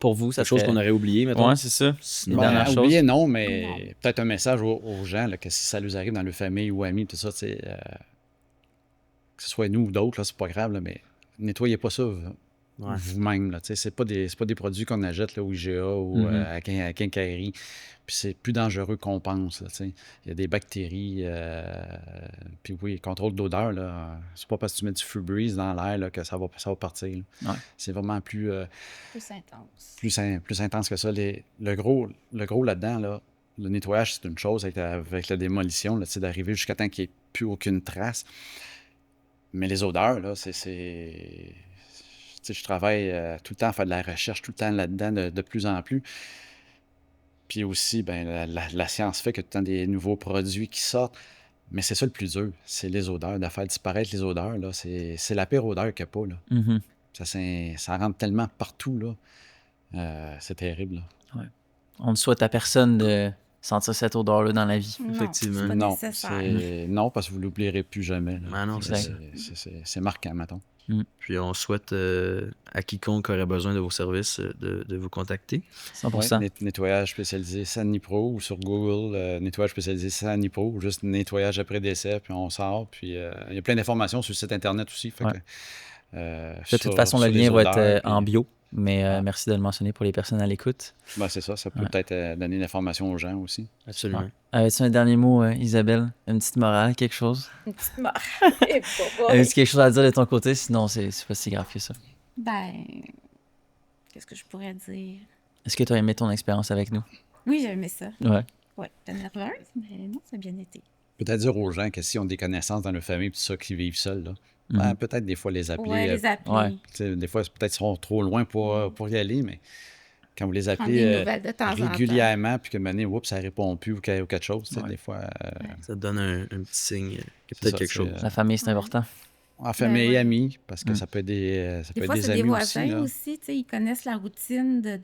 Pour vous, ça Quelque chose serait... qu'on aurait oublié, mettons. Ouais, c'est ça. Les Ben, dernières choses. oubliez, non, mais peut-être un message aux gens là, que si ça nous arrive dans leur famille ou amis, tout ça, tu sais, que ce soit nous ou d'autres, là, c'est pas grave, là, mais nettoyez pas ça vous-même. Là, tu sais, c'est pas des produits qu'on achète là, au IGA ou à Quincaillerie. Puis c'est plus dangereux qu'on pense. Là, tu sais. Il y a des bactéries. Puis oui, contrôle d'odeur, là, c'est pas parce que tu mets du Febreze dans l'air là, que ça va partir. Là. Ouais. C'est vraiment plus Plus intense. plus intense que ça. Le gros là-dedans, là, le nettoyage, c'est une chose avec la démolition, là, d'arriver jusqu'à temps qu'il n'y ait plus aucune trace. Mais les odeurs, là, je travaille tout le temps à faire de la recherche, tout le temps là-dedans, de plus en plus. Puis aussi, ben, la science fait que tout le temps des nouveaux produits qui sortent. Mais c'est ça le plus dur, c'est les odeurs, de faire disparaître les odeurs. Là, c'est la pire odeur qu'il n'y a pas. Là. Mm-hmm. Ça rentre tellement partout. Là. C'est terrible. Là. Ouais. On ne souhaite à personne de sentir cette odeur-là dans la vie. Non, Effectivement. c'est pas Non, nécessaire. non, parce que vous ne l'oublierez plus jamais. Là. Ah non, c'est ça. C'est marquant, mettons. Puis on souhaite à quiconque aurait besoin de vos services de vous contacter. 100%. Ouais, nettoyage spécialisé Sanipro ou sur Google, nettoyage spécialisé Sanipro, ou juste nettoyage après décès, puis on sort. Puis il y a plein d'informations sur le site Internet aussi. Fait que, de toute façon, le lien va être en puis, bio, mais merci de le mentionner pour les personnes à l'écoute. Ben, c'est ça, ça peut peut-être donner l'information aux gens aussi. Absolument. Ouais. Avais-tu un dernier mot, Isabelle? Une petite morale, quelque chose? Une petite mort. Et pas Avais-tu quelque chose à dire de ton côté? Sinon, c'est pas si grave que ça. Ben, qu'est-ce que je pourrais dire? Est-ce que tu as aimé ton expérience avec nous? Oui, j'ai aimé ça. Ouais. Ouais, j'étais nerveuse, mais non, ça a bien été. Peut-être dire aux gens que s'ils ont des connaissances dans leur famille, tout ça, qui vivent seuls, là, ben, peut-être des fois les appeler. Ouais, les appeler. ouais. Tu sais, des fois, peut-être qu'ils sont trop loin pour y aller, mais quand vous les Prendre appelez des nouvelles de temps en temps. régulièrement, puis que maintenant, oups, ça répond plus ou quelque chose, tu sais, des fois, Ça te donne un petit signe qu'il y a C'est peut-être ça, quelque chose. La famille, c'est important. en famille, ouais. amis, parce que ça peut être des, Des fois, c'est des amis voisins aussi. Là. aussi, tu sais, ils connaissent la routine d'un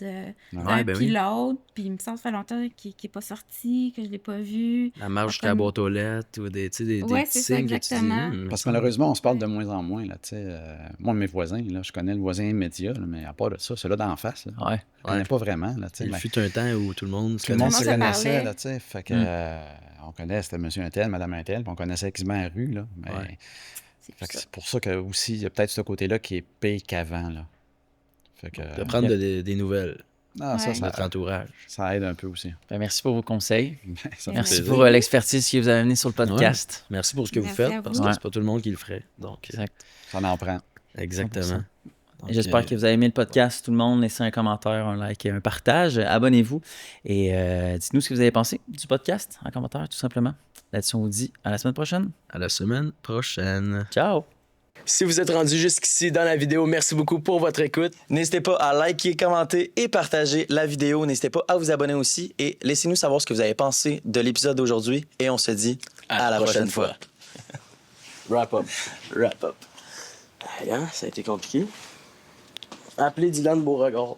Ouais, ben puis oui. l'autre, puis il me semble que ça fait longtemps qu'il n'est pas sorti, que je ne l'ai pas vu. La marche jusqu'à la boîte aux lettres ou des Ouais, petits c'est ça, signes que tu dis. exactement. Parce que malheureusement, on se parle de moins en moins. Là, tu sais, moi, mes voisins, là, je connais le voisin immédiat, là, mais à part de ça, celui-là d'en face, là, Ouais. je connais pas vraiment. Là, tu sais, Il ben, fut un temps où tout le monde se tout le monde connaissait. se se connaissait, parlait. là, tu sais. Fait que, on connaît, c'était monsieur un tel, madame un tel, puis on connaissait quasiment la rue, là. Mais, Ouais. C'est fait que ça. c'est pour ça que aussi, il y a peut-être ce côté-là qui est pire qu'avant, là. Fait que, De prendre des nouvelles non, Ouais. de notre entourage. ça aide un peu aussi. Ben, merci pour vos conseils. Ça fait Merci plaisir. pour l'expertise que vous avez amenée sur le podcast. Merci pour ce que vous Merci à faites, vous. parce que Ouais. c'est pas tout le monde qui le ferait. Donc, Exact. Ça en prend. exactement. Donc, J'espère que vous avez aimé le podcast. Tout le monde, laissez un commentaire, un like et un partage. Abonnez-vous et dites-nous ce que vous avez pensé du podcast en commentaire, tout simplement. Là-dessus, on vous dit à la semaine prochaine. à la semaine prochaine. Ciao! Si vous êtes rendu jusqu'ici dans la vidéo, merci beaucoup pour votre écoute. N'hésitez pas à liker, commenter et partager la vidéo. N'hésitez pas à vous abonner aussi et laissez-nous savoir ce que vous avez pensé de l'épisode d'aujourd'hui. Et on se dit à la prochaine fois. Wrap up. Wrap up. Ça a été compliqué. Appelez Dylan Beauregard.